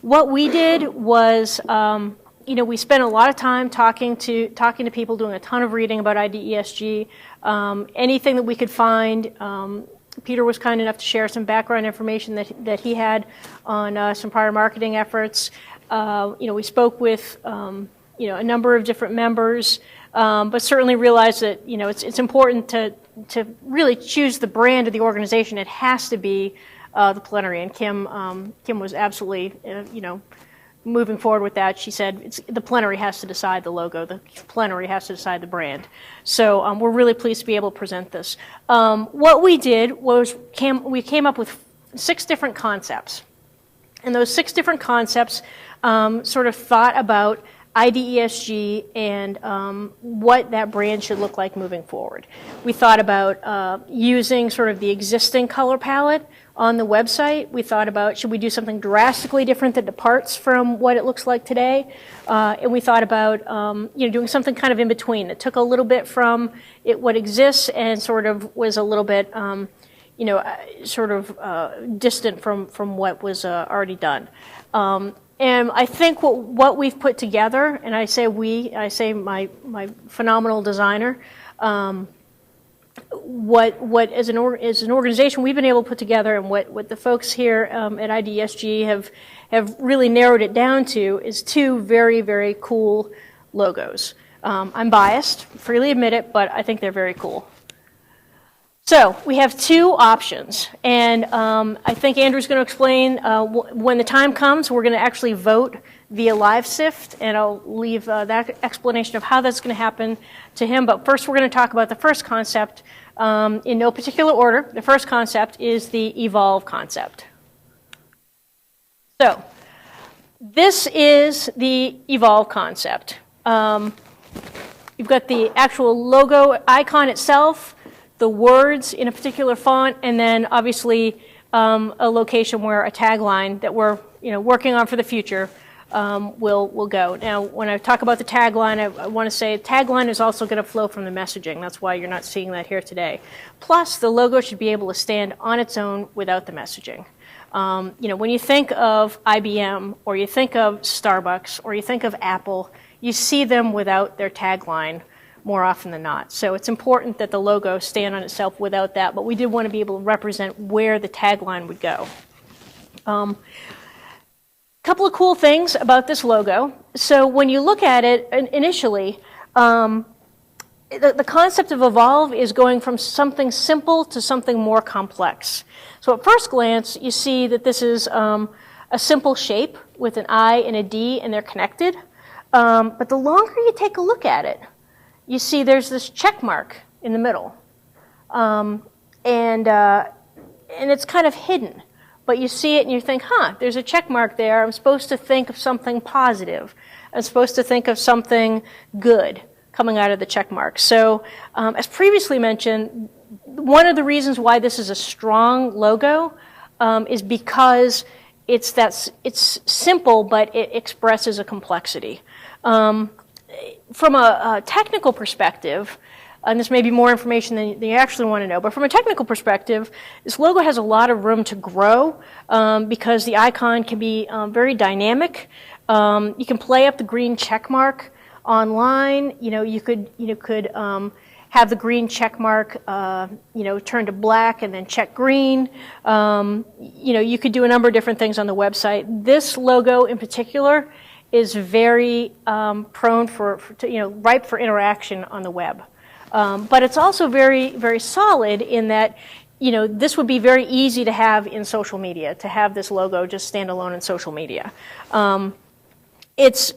what we did was, we spent a lot of time talking to people, doing a ton of reading about IDESG, anything that we could find. Peter was kind enough to share some background information that he had on some prior marketing efforts. We spoke with a number of different members, but certainly realized that it's important to really choose the brand of the organization. It has to be the plenary, and Kim was absolutely moving forward with that. She said the plenary has to decide the logo, the plenary has to decide the brand. So we're really pleased to be able to present this. What we did was we came up with 6 different concepts, and those 6 different concepts sort of thought about IDESG and what that brand should look like moving forward. We thought about using sort of the existing color palette on the website. We thought about, should we do something drastically different that departs from what it looks like today? And we thought about doing something kind of in between. It took a little bit from what exists and sort of was a little bit distant from what was already done. And I think what we've put together, and I say my phenomenal designer, what as an organization we've been able to put together, and what the folks here at IDESG have really narrowed it down to is 2 very, very cool logos. I'm biased, freely admit it, but I think they're very cool. So we have 2 options, and I think Andrew's going to explain when the time comes. We're going to actually vote via live sift, and I'll leave that explanation of how that's going to happen to him. But first, we're going to talk about the first concept in no particular order. The first concept is the evolve concept. So this is the evolve concept. You've got the actual logo icon itself, the words in a particular font, and then obviously a location where a tagline that we're working on for the future will go. Now, when I talk about the tagline, I want to say tagline is also going to flow from the messaging. That's why you're not seeing that here today. Plus, the logo should be able to stand on its own without the messaging. When you think of IBM, or you think of Starbucks, or you think of Apple, you see them without their tagline more often than not. So it's important that the logo stand on itself without that, but we did want to be able to represent where the tagline would go. Couple of cool things about this logo. So when you look at it initially, the concept of evolve is going from something simple to something more complex. So at first glance, you see that this is a simple shape with an I and a D, and they're connected. But the longer you take a look at it, you see there's this check mark in the middle. And it's kind of hidden. But you see it and you think, there's a check mark there. I'm supposed to think of something positive. I'm supposed to think of something good. coming out of the check mark. So as previously mentioned, one of the reasons why this is a strong logo is because it's simple, but it expresses a complexity. From a technical perspective, and this may be more information than you actually want to know, but from a technical perspective, this logo has a lot of room to grow because the icon can be very dynamic. You can play up the green check mark online. You could have the green check mark turn to black and then check green. You could do a number of different things on the website. This logo in particular is very prone ripe for interaction on the web. But it's also very, very solid in that, this would be very easy to have in social media, to have this logo just stand alone in social media. It's,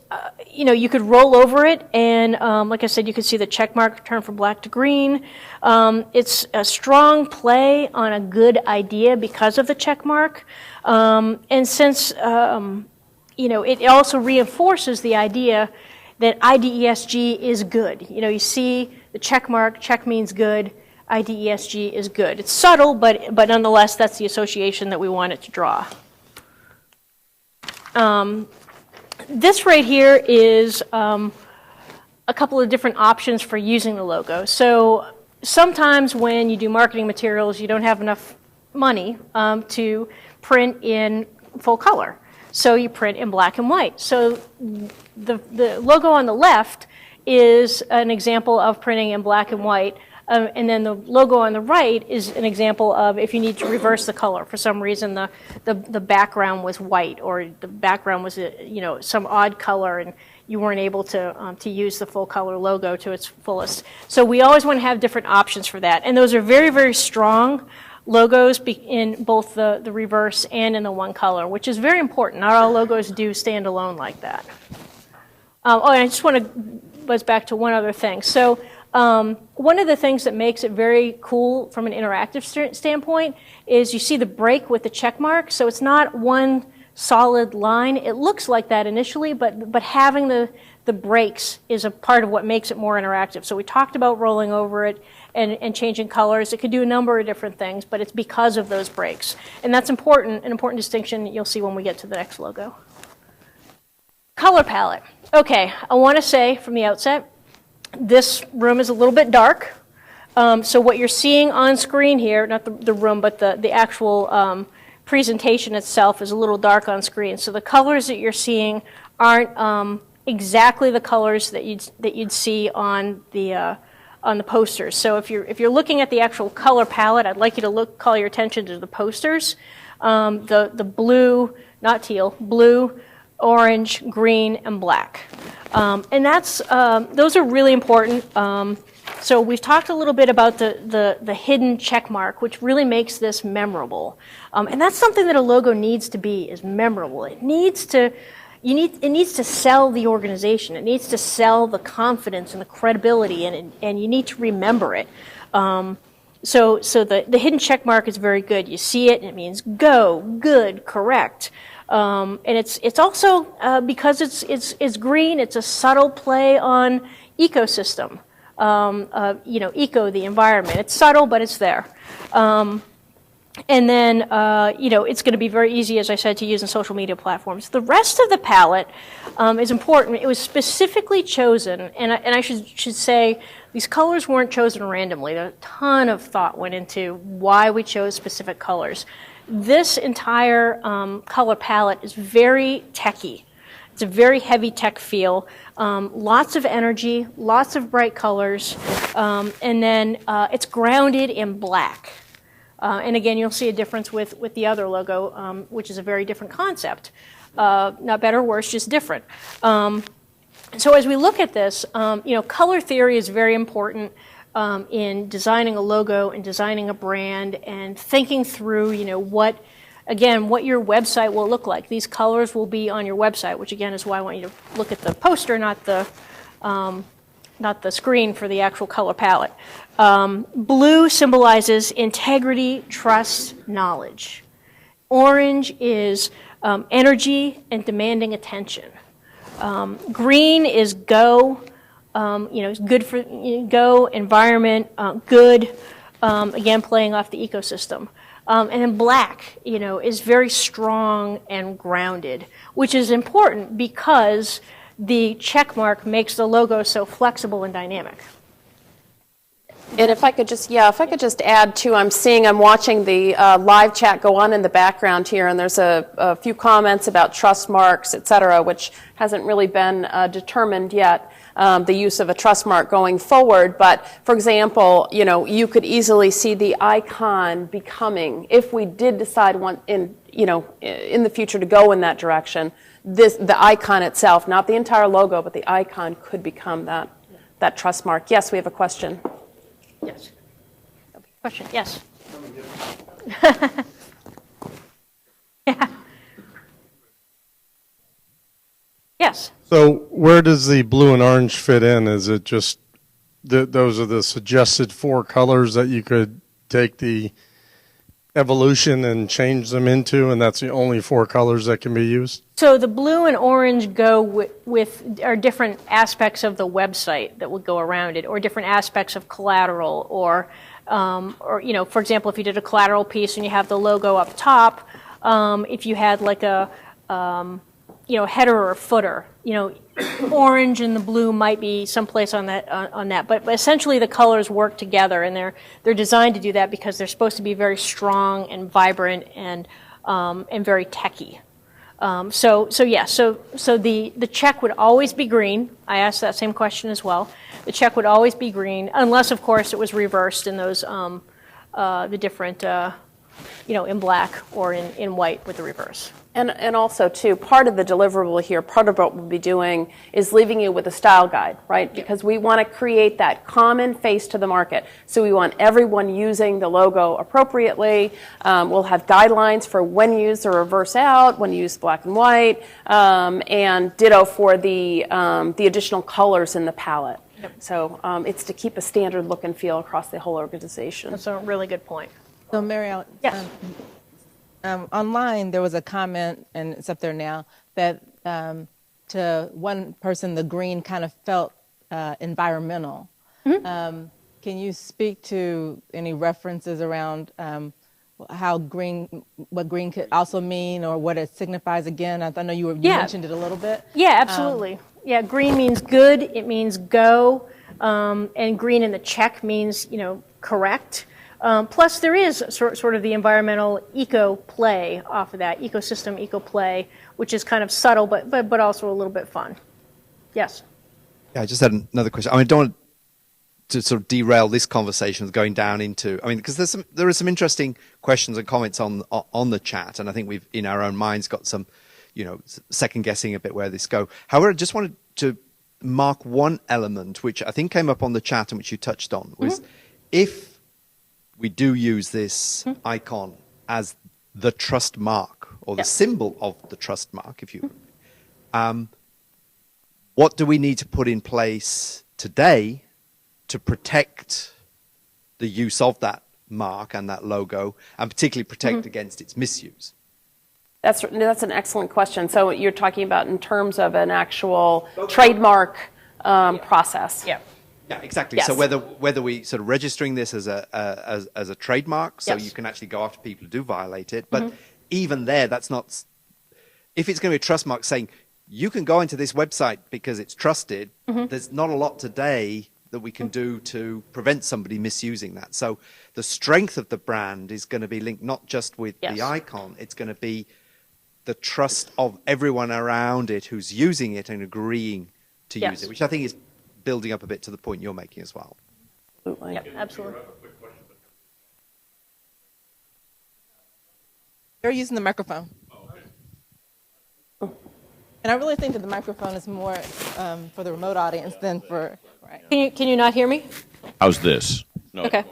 you could roll over it and, like I said, you could see the check mark turn from black to green. It's a strong play on a good idea because of the check mark. And since, it also reinforces the idea that IDESG is good. You see the check mark, check means good, IDESG is good. It's subtle, but nonetheless, that's the association that we want it to draw. This right here is a couple of different options for using the logo. So sometimes when you do marketing materials, you don't have enough money to print in full color. So you print in black and white. So the logo on the left is an example of printing in black and white. And then the logo on the right is an example of if you need to reverse the color. For some reason, the background was white, or the background was some odd color, and you weren't able to use the full color logo to its fullest. So we always want to have different options for that, and those are very, very strong logos in both the reverse and in the one color, which is very important. Not all logos do stand alone like that. And I just want to buzz back to one other thing. So one of the things that makes it very cool from an interactive standpoint is you see the break with the check mark. So it's not one solid line. It looks like that initially, but having the breaks is a part of what makes it more interactive. So we talked about rolling over it and changing colors. It could do a number of different things, but it's because of those breaks. And that's an important distinction you'll see when we get to the next logo. Color palette. Okay, I want to say from the outset, this room is a little bit dark. So what you're seeing on screen here, not the room, but the actual presentation itself is a little dark on screen. So the colors that you're seeing aren't exactly the colors that you'd see on the posters. So if you're looking at the actual color palette, I'd like you to call your attention to the posters. The blue, not teal, blue, orange, green, and black. And those are really important. So we've talked a little bit about the hidden check mark, which really makes this memorable. And that's something that a logo needs to be, is memorable. It needs to sell the organization. It needs to sell the confidence and the credibility, and you need to remember it. So the hidden check mark is very good. You see it, and it means go, good, correct. And it's also because it's green. It's a subtle play on ecosystem. Eco, the environment. It's subtle, but it's there. And then, it's going to be very easy, as I said, to use in social media platforms. The rest of the palette is important. It was specifically chosen, and I should say these colors weren't chosen randomly. A ton of thought went into why we chose specific colors. This entire color palette is very techy. It's a very heavy tech feel, lots of energy, lots of bright colors, and then it's grounded in black. And again, you'll see a difference with the other logo, which is a very different concept. Not better or worse, just different. So as we look at this, color theory is very important in designing a logo and designing a brand and thinking through, what your website will look like. These colors will be on your website, which again is why I want you to look at the poster, not the screen for the actual color palette. Blue symbolizes integrity, trust, knowledge. Orange is energy and demanding attention. Green is go, It's good for go, environment, good, again, playing off the ecosystem. And then black, is very strong and grounded, which is important because the check mark makes the logo so flexible and dynamic. And if I could just add too, I'm watching the live chat go on in the background here, and there's a few comments about trust marks, et cetera, which hasn't really been determined yet, the use of a trust mark going forward. But for example, you could easily see the icon becoming, if we did decide in the future to go in that direction, the icon itself, not the entire logo, but the icon could become that trust mark. Yes, we have a question. Yes. Question, yes. Yeah. Yes. So where does the blue and orange fit in? Is it just those are the suggested 4 colors that you could take the evolution and change them into, and that's the only 4 colors that can be used? So the blue and orange go with are different aspects of the website that would go around it, or different aspects of collateral, or for example, if you did a collateral piece and you have the logo up top, if you had like a header or footer, orange and the blue might be someplace on that. But essentially, the colors work together, and they're designed to do that because they're supposed to be very strong and vibrant and very techy. So the check would always be green. I asked that same question as well. The check would always be green, unless of course it was reversed in those the different in black or in white with the reverse. And also, too, part of the deliverable here, part of what we'll be doing is leaving you with a style guide, right? Because we want to create that common face to the market. So we want everyone using the logo appropriately. We'll have guidelines for when you use the reverse out, when you use black and white, and ditto for the additional colors in the palette. Yep. So it's to keep a standard look and feel across the whole organization. That's a really good point. So, Mary Ellen, yes. Online there was a comment, and it's up there now, that to one person the green kind of felt environmental. Mm-hmm. Can you speak to any references around how what green could also mean, or what it signifies again? I know you mentioned it a little bit. Yeah, absolutely. Green means good, it means go, and green in the check means, correct. Plus, there is sort of the environmental eco-play off of that, ecosystem eco-play, which is kind of subtle, but also a little bit fun. Yes? Yeah, I just had another question. I don't want to sort of derail this conversation going down into, because there are some interesting questions and comments on the chat, and I think we've, in our own minds, got some, second-guessing a bit where this go. However, I just wanted to mark one element, which I think came up on the chat and which you touched on, was if we do use this icon as the trust mark, or the symbol of the trust mark, if you what do we need to put in place today to protect the use of that mark and that logo, and particularly protect against its misuse? That's an excellent question. So you're talking about in terms of an actual trademark process. Yeah. Yeah, exactly. Yes. So whether we sort of registering this as a trademark, so you can actually go after people who do violate it, but even there, that's not. If it's going to be a trust mark saying you can go into this website because it's trusted, there's not a lot today that we can do to prevent somebody misusing that. So the strength of the brand is going to be linked not just with the icon; it's going to be the trust of everyone around it who's using it and agreeing to use it, which I think is building up a bit to the point you're making as well. Absolutely. Yeah, absolutely. They're using the microphone. And I really think that the microphone is more for the remote audience than for... Right. Can you not hear me? How's this? No. Okay.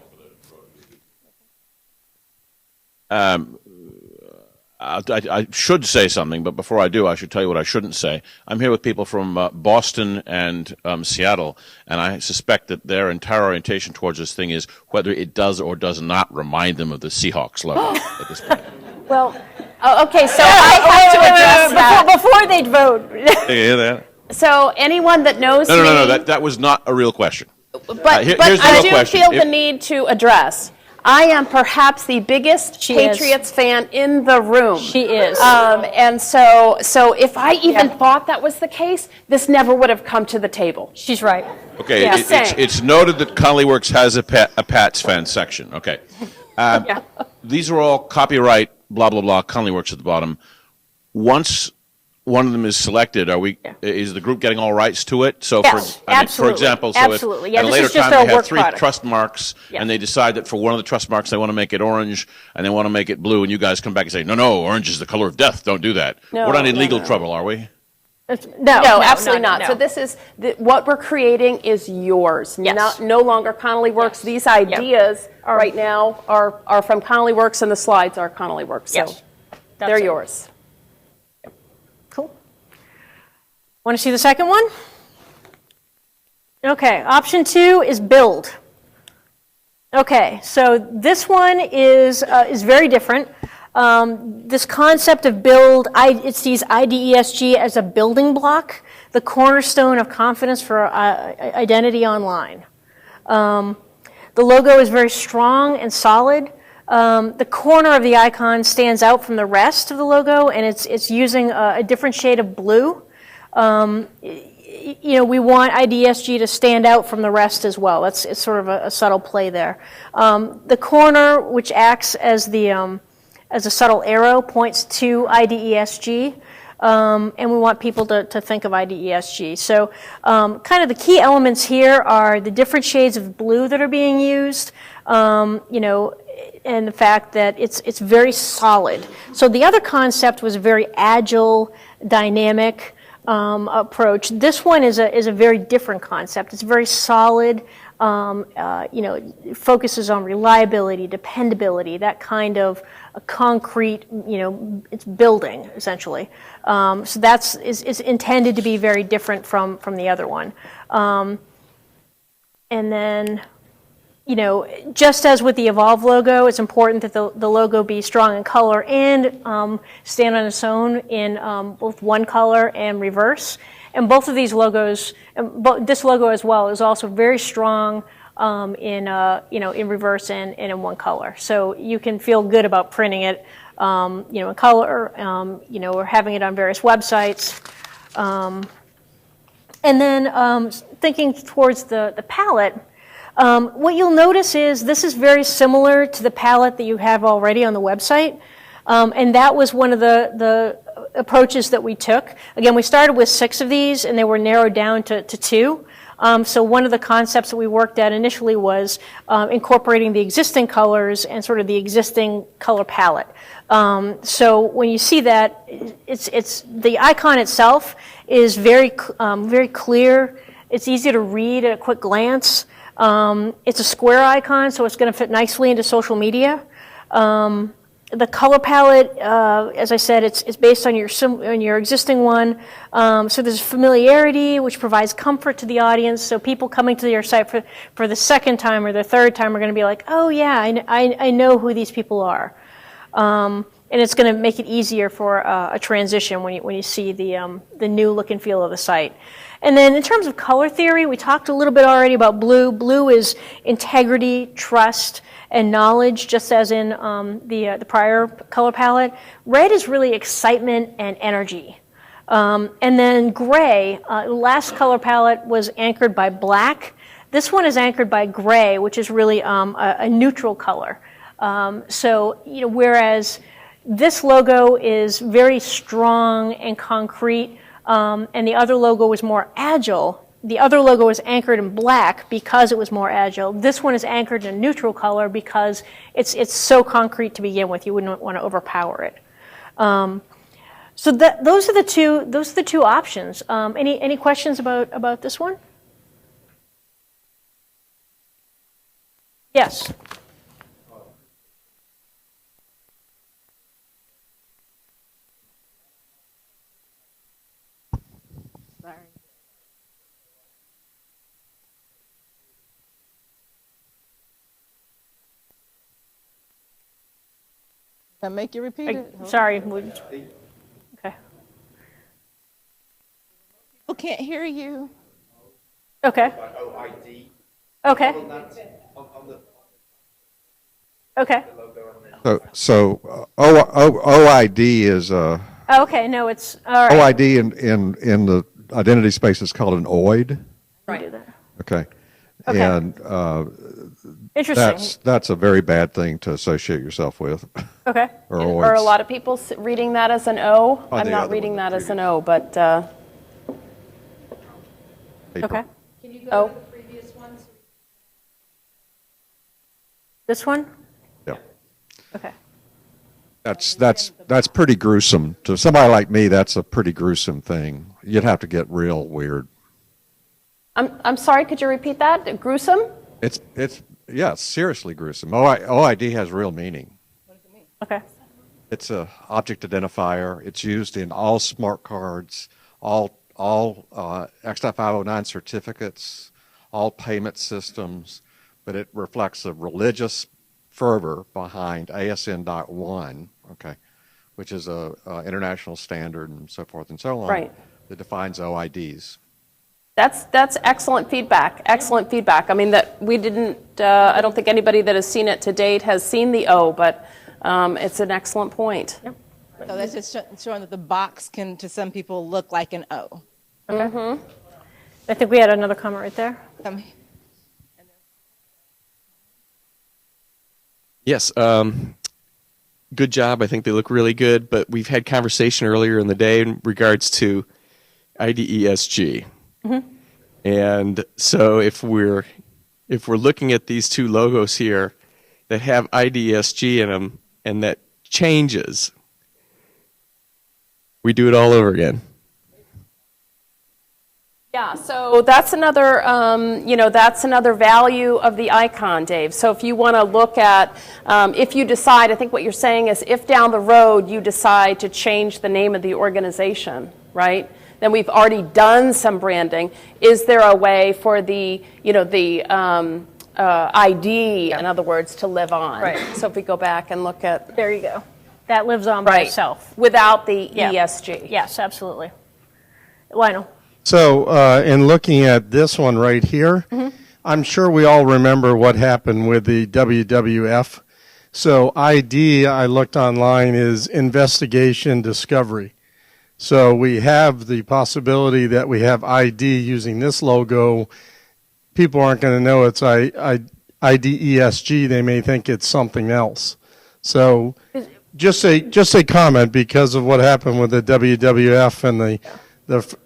I should say something, but before I do, I should tell you what I shouldn't say. I'm here with people from Boston and Seattle, and I suspect that their entire orientation towards this thing is whether it does or does not remind them of the Seahawks logo at this point. Well, okay, so I have to address that. Before they'd vote. You hear that? So anyone that knows me. No. That was not a real question. But Here's the I real do question. feel the need to address. I am perhaps the biggest Patriots fan in the room. She is. And so if I even thought that was the case, this never would have come to the table. She's right. Okay, Yeah. it's noted that Connolly Works has a Pats fan section. Okay. These are all copyright, blah, blah, blah, Connolly Works at the bottom. Once one of them is selected, is the group getting all rights to it? So Yes, for absolutely. example, so Absolutely. if Yeah, at a this later is just time our they have work 3 product. trust marks Yeah. and they decide that for one of the trust marks they want to make it orange and they want to make it blue and you guys come back and say, no, orange is the color of death, don't do that. No, We're not in no, legal no. trouble, are we? No, absolutely not. no. So this is what we're creating is yours. Yes. No longer Connolly Works. Yes. These ideas Are- right now are from Connolly Works, and the slides are Connolly Works. So Yes. That's they're it. yours. Cool. Want to see the second one? Okay, option 2 is build. Okay, so this one is very different. This concept of build, it sees IDESG as a building block, the cornerstone of confidence for identity online. The logo is very strong and solid. The corner of the icon stands out from the rest of the logo, and it's using a different shade of blue. We want IDESG to stand out from the rest as well. It's sort of a subtle play there. The corner, which acts as a subtle arrow, points to IDESG, and we want people to think of IDESG. So kind of the key elements here are the different shades of blue that are being used, and the fact that it's very solid. So the other concept was a very agile, dynamic approach. This one is a very different concept. It's very solid. It focuses on reliability, dependability, that kind of a concrete. It's building essentially. So that's is intended to be very different from the other one. And then, just as with the Evolve logo, it's important that the logo be strong in color and stand on its own in both one color and reverse. And both of these logos, this logo as well, is also very strong in reverse and in one color. So you can feel good about printing it, in color, or having it on various websites. And then thinking towards the palette. What you'll notice is this is very similar to the palette that you have already on the website, and that was one of the approaches that we took. Again, we started with 6 of these, and they were narrowed down to 2. So one of the concepts that we worked at initially was incorporating the existing colors and sort of the existing color palette. So when you see that, it's the icon itself is very clear. It's easy to read at a quick glance. It's a square icon, so it's going to fit nicely into social media. The color palette, as I said, it's based on your existing one. So there's familiarity, which provides comfort to the audience. So people coming to your site for the second time or the third time are going to be like, oh yeah, I know who these people are. And it's going to make it easier for a transition when you see the new look and feel of the site. And then in terms of color theory, we talked a little bit already about blue. Blue is integrity, trust, and knowledge, just as in the prior color palette. Red is really excitement and energy. And then gray, the last color palette was anchored by black. This one is anchored by gray, which is really a neutral color. So, whereas this logo is very strong and concrete, and the other logo was more agile. The other logo is anchored in black because it was more agile. This one is anchored in a neutral color because it's so concrete to begin with. You wouldn't want to overpower it. So those are the two options. Any questions about this one? Yes. That make you repeat it? Sorry. Okay. People can't hear you. Okay. Okay. Okay. So OID is Oh, okay. No, it's all right. OID in the identity space is called an OID. Right. Do that. Okay. Okay. And Interesting. that's a very bad thing to associate yourself with. Okay. Or Are a OIDs. lot of people reading that as an O? On I'm the not other reading one, the that as an previous. O, but Okay. O. This one? Yeah. Okay. That's pretty gruesome. To somebody like me, that's a pretty gruesome thing. You'd have to get real weird. I'm sorry, could you repeat that? Gruesome? It's seriously gruesome. OID has real meaning. Okay. It's a object identifier. It's used in all smart cards, all X.509 certificates, all payment systems, but it reflects a religious fervor behind ASN.1, okay, which is a international standard and so forth and so on. Right. That defines OIDs. That's excellent feedback. Excellent feedback. I mean, that we didn't. I don't think anybody that has seen it to date has seen the O, but it's an excellent point. Yep. So that's just showing that the box can, to some people, look like an O. Okay. I think we had another comment right there. Yes. Good job. I think they look really good, but we've had conversation earlier in the day in regards to IDESG. And so if we're looking at these two logos here that have IDESG in them and that changes, we do it all over again. Yeah, so that's another, that's another value of the icon, Dave. So if you want to look at, if you decide, I think what you're saying is if down the road you decide to change the name of the organization, right? Then we've already done some branding. Is there a way for the ID, in other words, to live on? Right. So if we go back and look at, There you go. That lives on by itself. without the Yeah. ESG. Yes, absolutely. Lionel. So, in looking at this one right here, I'm sure we all remember what happened with the WWF. So, ID, I looked online, is investigation discovery. So, we have the possibility that we have ID using this logo. People aren't going to know it's IDESG. They may think it's something else. So, just a comment because of what happened with the WWF and the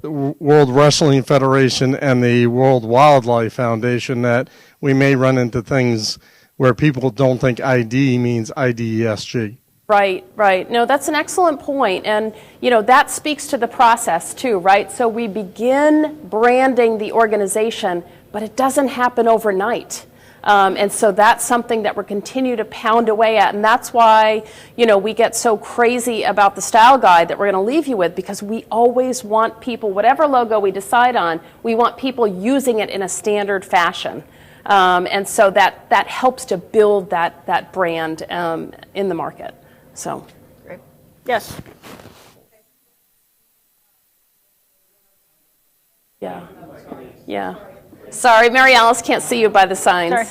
World Wrestling Federation and the World Wildlife Foundation, that we may run into things where people don't think ID means IDESG. Right, right. No, that's an excellent point. And, that speaks to the process too, right? So we begin branding the organization, but it doesn't happen overnight. And so that's something that we're continue to pound away at. And that's why, we get so crazy about the style guide that we're going to leave you with, because we always want people, whatever logo we decide on, we want people using it in a standard fashion. And so that helps to build that brand in the market. So. Great. Yes. Yeah. Yeah. Sorry, Mary Alice can't see you by the signs. Sorry.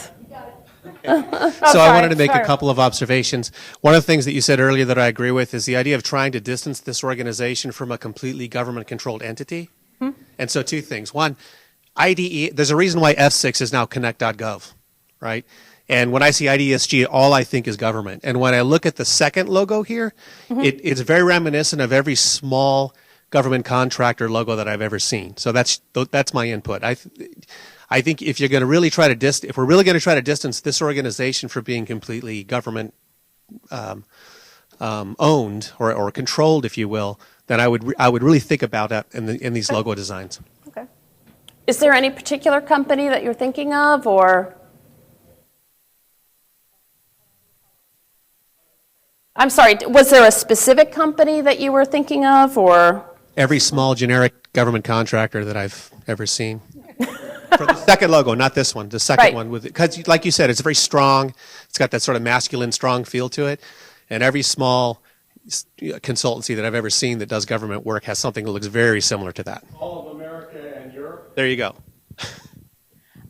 So I wanted to make a couple of observations. One of the things that you said earlier that I agree with is the idea of trying to distance this organization from a completely government-controlled entity. And so two things. One, IDE, there's a reason why F6 is now connect.gov, right? And when I see IDESG, all I think is government. And when I look at the second logo here, it's very reminiscent of every small government contractor logo that I've ever seen. So that's my input. I think if you're going to really try to if we're really going to try to distance this organization from being completely government owned or controlled, if you will, then I would really think about that in these logo designs. Okay. Is there any particular company that you're thinking of, or? I'm sorry, was there a specific company that you were thinking of, or? Every small generic government contractor that I've ever seen. For the second logo, not this one, the second one, because like you said, it's very strong. It's got that sort of masculine, strong feel to it. And every small consultancy that I've ever seen that does government work has something that looks very similar to that. All of America There you go.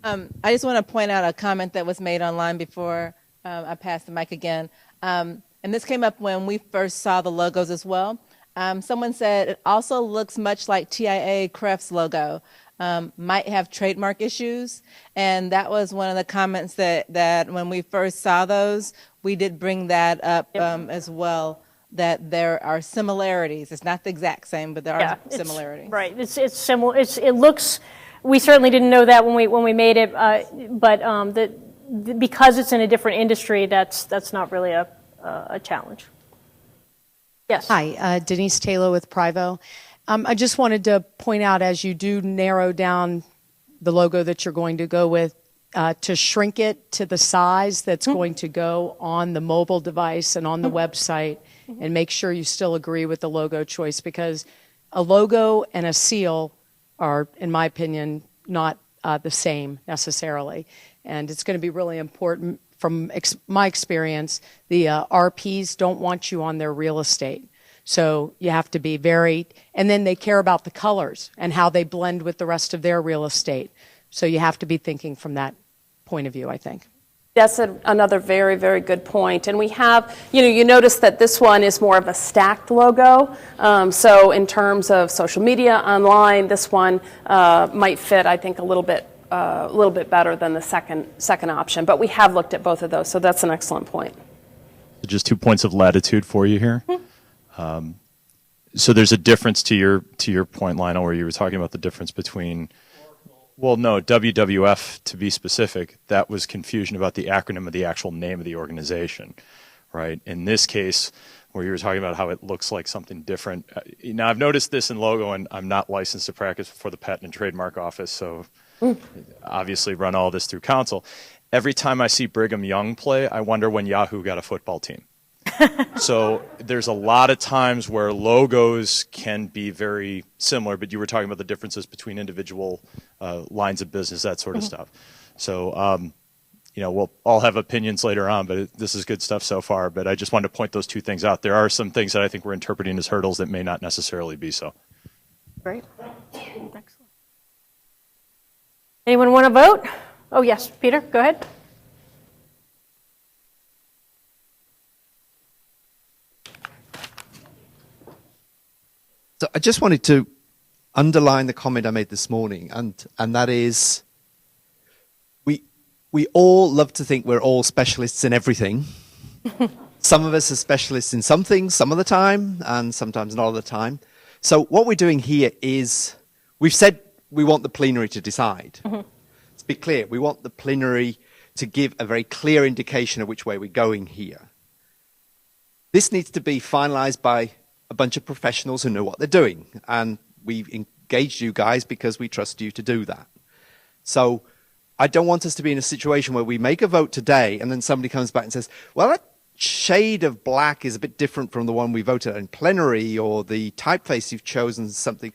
I just want to point out a comment that was made online before I pass the mic again. And this came up when we first saw the logos as well. Someone said it also looks much like TIA Cref's logo. Might have trademark issues. And that was one of the comments that when we first saw those, we did bring that up as well, that there are similarities. It's not the exact same, but there are similarities. Right. It's similar. It looks. We certainly didn't know that when we made it, but because it's in a different industry, that's not really a challenge. Yes. Hi, Denise Taylor with Privo. I just wanted to point out, as you do narrow down the logo that you're going to go with, to shrink it to the size that's going to go on the mobile device and on the website, and make sure you still agree with the logo choice, because a logo and a seal are, in my opinion, not the same necessarily. And it's going to be really important. From my experience, the RPs don't want you on their real estate. So you have to be very, and then they care about the colors and how they blend with the rest of their real estate. So you have to be thinking from that point of view, I think. That's another very, very good point. And we have, you notice that this one is more of a stacked logo. So in terms of social media, online, this one might fit, I think, a little bit better than the second option. But we have looked at both of those, so that's an excellent point. Just 2 points of latitude for you here. So there's a difference to your point, Lionel, where you were talking about the difference between. Well, no, WWF, to be specific, that was confusion about the acronym of the actual name of the organization, right? In this case, where you were talking about how it looks like something different. Now, I've noticed this in logo, and I'm not licensed to practice for the Patent and Trademark Office, so obviously run all this through counsel. Every time I see Brigham Young play, I wonder when Yahoo got a football team. So there's a lot of times where logos can be very similar, but you were talking about the differences between individual lines of business, that sort of stuff. So, we'll all have opinions later on, but this is good stuff so far. But I just wanted to point those two things out. There are some things that I think we're interpreting as hurdles that may not necessarily be so. Great. Excellent. Anyone want to vote? Oh, yes, Peter, go ahead. So I just wanted to underline the comment I made this morning, and that is, we all love to think we're all specialists in everything. Some of us are specialists in some things some of the time, and sometimes not all the time. So what we're doing here is, we've said we want the plenary to decide. Let's be clear, we want the plenary to give a very clear indication of which way we're going here. This needs to be finalized by a bunch of professionals who know what they're doing. And we've engaged you guys because we trust you to do that. So I don't want us to be in a situation where we make a vote today and then somebody comes back and says, well, that shade of black is a bit different from the one we voted in plenary, or the typeface you've chosen is something.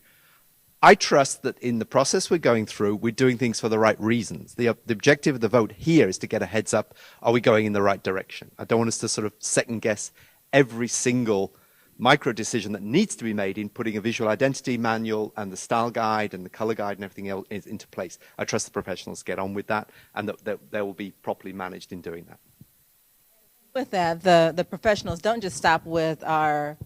I trust that in the process we're going through, we're doing things for the right reasons. The objective of the vote here is to get a heads up, are we going in the right direction? I don't want us to sort of second guess every single micro decision that needs to be made in putting a visual identity manual and the style guide and the color guide and everything else into place. I trust the professionals get on with that, and that they will be properly managed in doing that. With that, the professionals don't just stop with our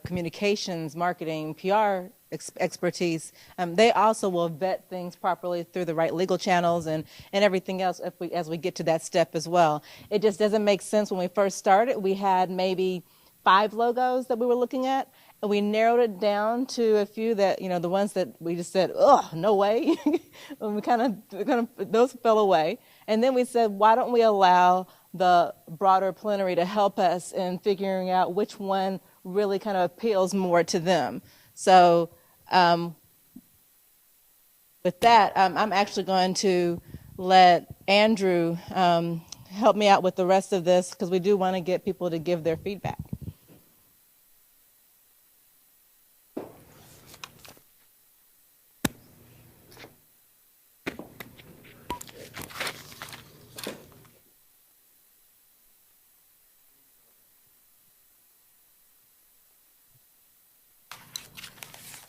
communications, marketing, PR expertise. They also will vet things properly through the right legal channels and everything else as we get to that step as well. It just doesn't make sense. When we first started, we had maybe 5 logos that we were looking at, and we narrowed it down to a few that, the ones that we just said, oh, no way. And we kind of, those fell away. And then we said, why don't we allow the broader plenary to help us in figuring out which one really kind of appeals more to them. So with that, I'm actually going to let Andrew help me out with the rest of this, because we do want to get people to give their feedback.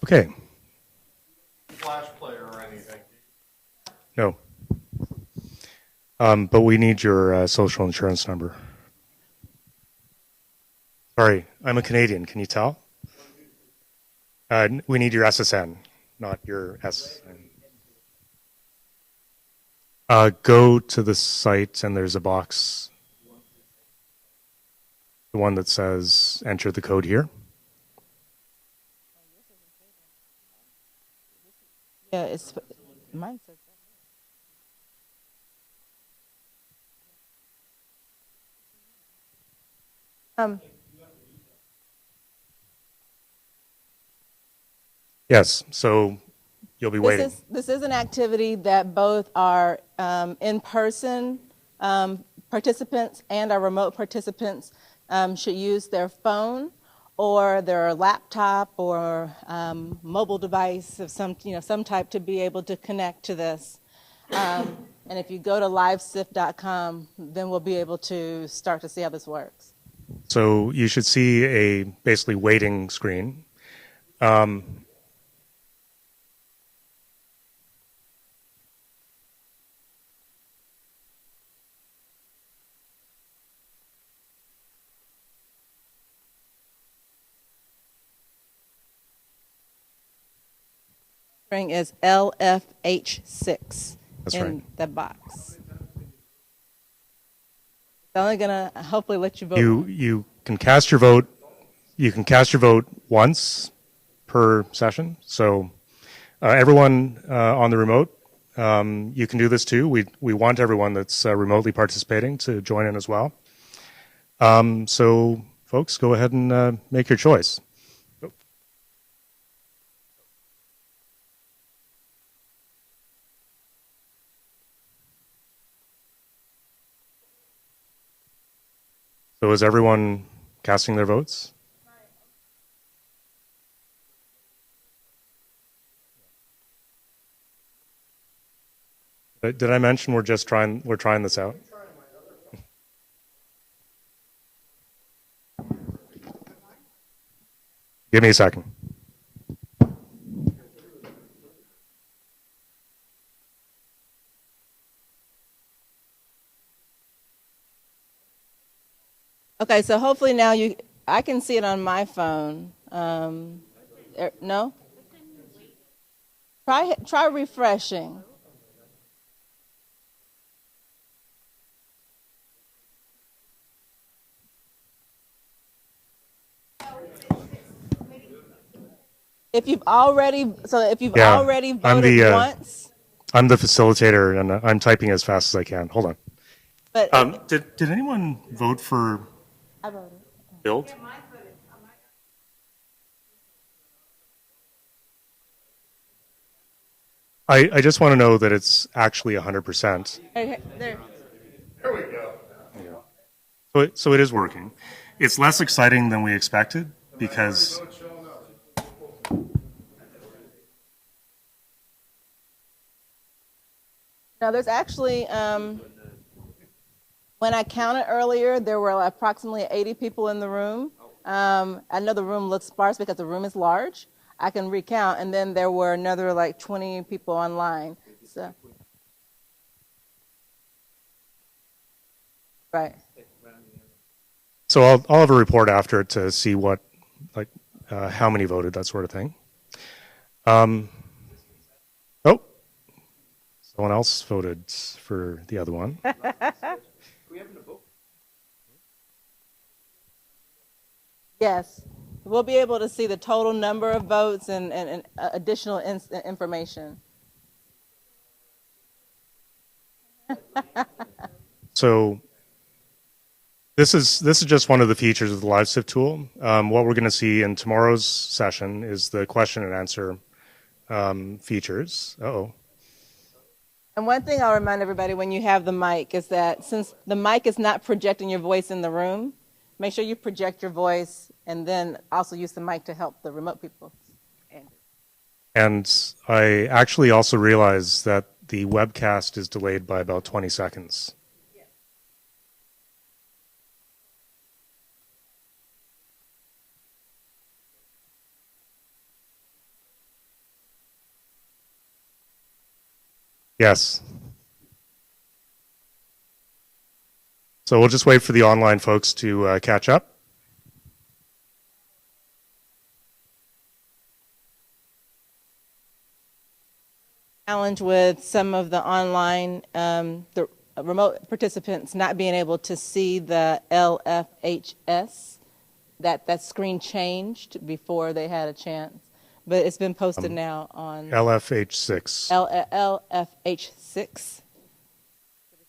Okay. Flash player or anything. No. But we need your social insurance number. Sorry, I'm a Canadian. Can you tell? We need your SSN, not your SN. Go to the site and there's a box. The one that says enter the code here. Yeah, it's mine says that. Yes, so you'll be waiting. This is an activity that both our in-person participants and our remote participants should use their phone or their laptop or mobile device of some type to be able to connect to this. And if you go to livesif.com, then we'll be able to start to see how this works. So you should see a basically waiting screen. Is LFH6 That's in right. the box. It's only gonna hopefully let you vote. You can cast your vote. You can cast your vote once per session. So everyone on the remote, you can do this too. We want everyone that's remotely participating to join in as well. So folks, go ahead and make your choice. So is everyone casting their votes? Did I mention we're trying this out? Give me a second. Okay, so hopefully now I can see it on my phone. No? Try refreshing. If you've already voted once. I'm the facilitator and I'm typing as fast as I can. Hold on. But did anyone vote for I voted. build? I just want to know that it's actually 100%. There we go. So it is working. It's less exciting than we expected because now there's actually when I counted earlier, there were approximately 80 people in the room. I know the room looks sparse because the room is large. I can recount, and then there were another like 20 people online. So, right. So I'll have a report after to see what, like, how many voted, that sort of thing. Oh, someone else voted for the other one. Yes, we'll be able to see the total number of votes and additional information. So this is just one of the features of the LiveSIF tool. What we're going to see in tomorrow's session is the question and answer features. Uh-oh. And one thing I'll remind everybody when you have the mic is that since the mic is not projecting your voice in the room, make sure you project your voice and then also use the mic to help the remote people. And I actually also realized that the webcast is delayed by about 20 seconds. Yes. So we'll just wait for the online folks to catch up. Challenge with some of the online, the remote participants not being able to see the LFHS, that screen changed before they had a chance. But it's been posted now on LFH6. LFH6. It's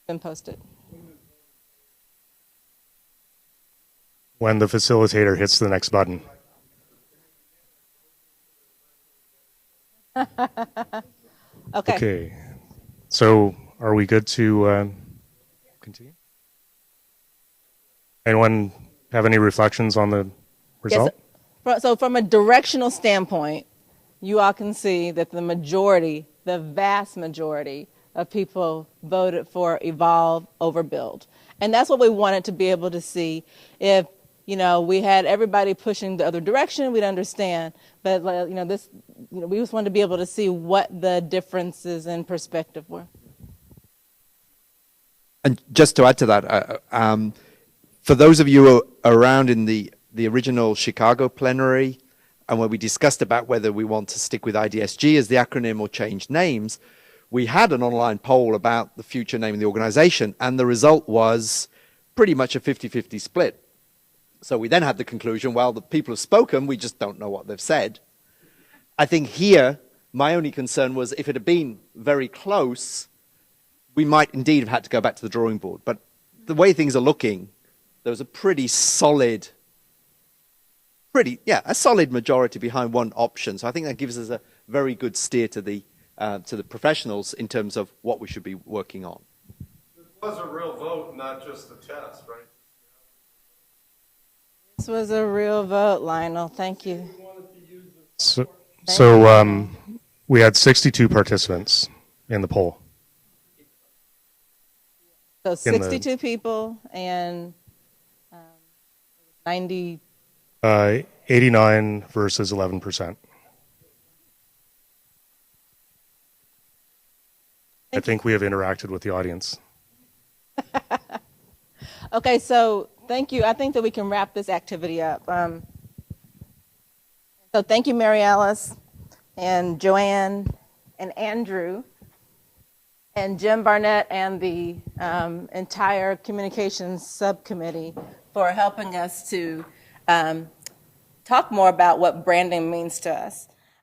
been posted. When the facilitator hits the next button. Okay. So are we good to continue? Anyone have any reflections on the result? Yes. So from a directional standpoint, you all can see that the majority, the vast majority of people voted for evolve over build. And that's what we wanted to be able to see. If, we had everybody pushing the other direction, we'd understand. But, we just wanted to be able to see what the differences in perspective were. And just to add to that, for those of you who are around in the original Chicago plenary, and when we discussed about whether we want to stick with IDSG as the acronym or change names, we had an online poll about the future name of the organization, and the result was pretty much a 50-50 split. So we then had the conclusion, well, the people have spoken, we just don't know what they've said. I think here, my only concern was if it had been very close, we might indeed have had to go back to the drawing board. But the way things are looking, there was a pretty solid, a solid majority behind one option. So I think that gives us a very good steer to the professionals in terms of what we should be working on. This was a real vote, not just a test, right? This was a real vote, Lionel. Thank you. So we had 62 participants in the poll. So 62 people and 90. 89 versus 11%. I think we have interacted with the audience. Okay, so thank you. I think that we can wrap this activity up. So thank you, Mary Alice, and Joanne, and Andrew, and Jim Barnett, and the entire communications subcommittee for helping us to talk more about what branding means to us.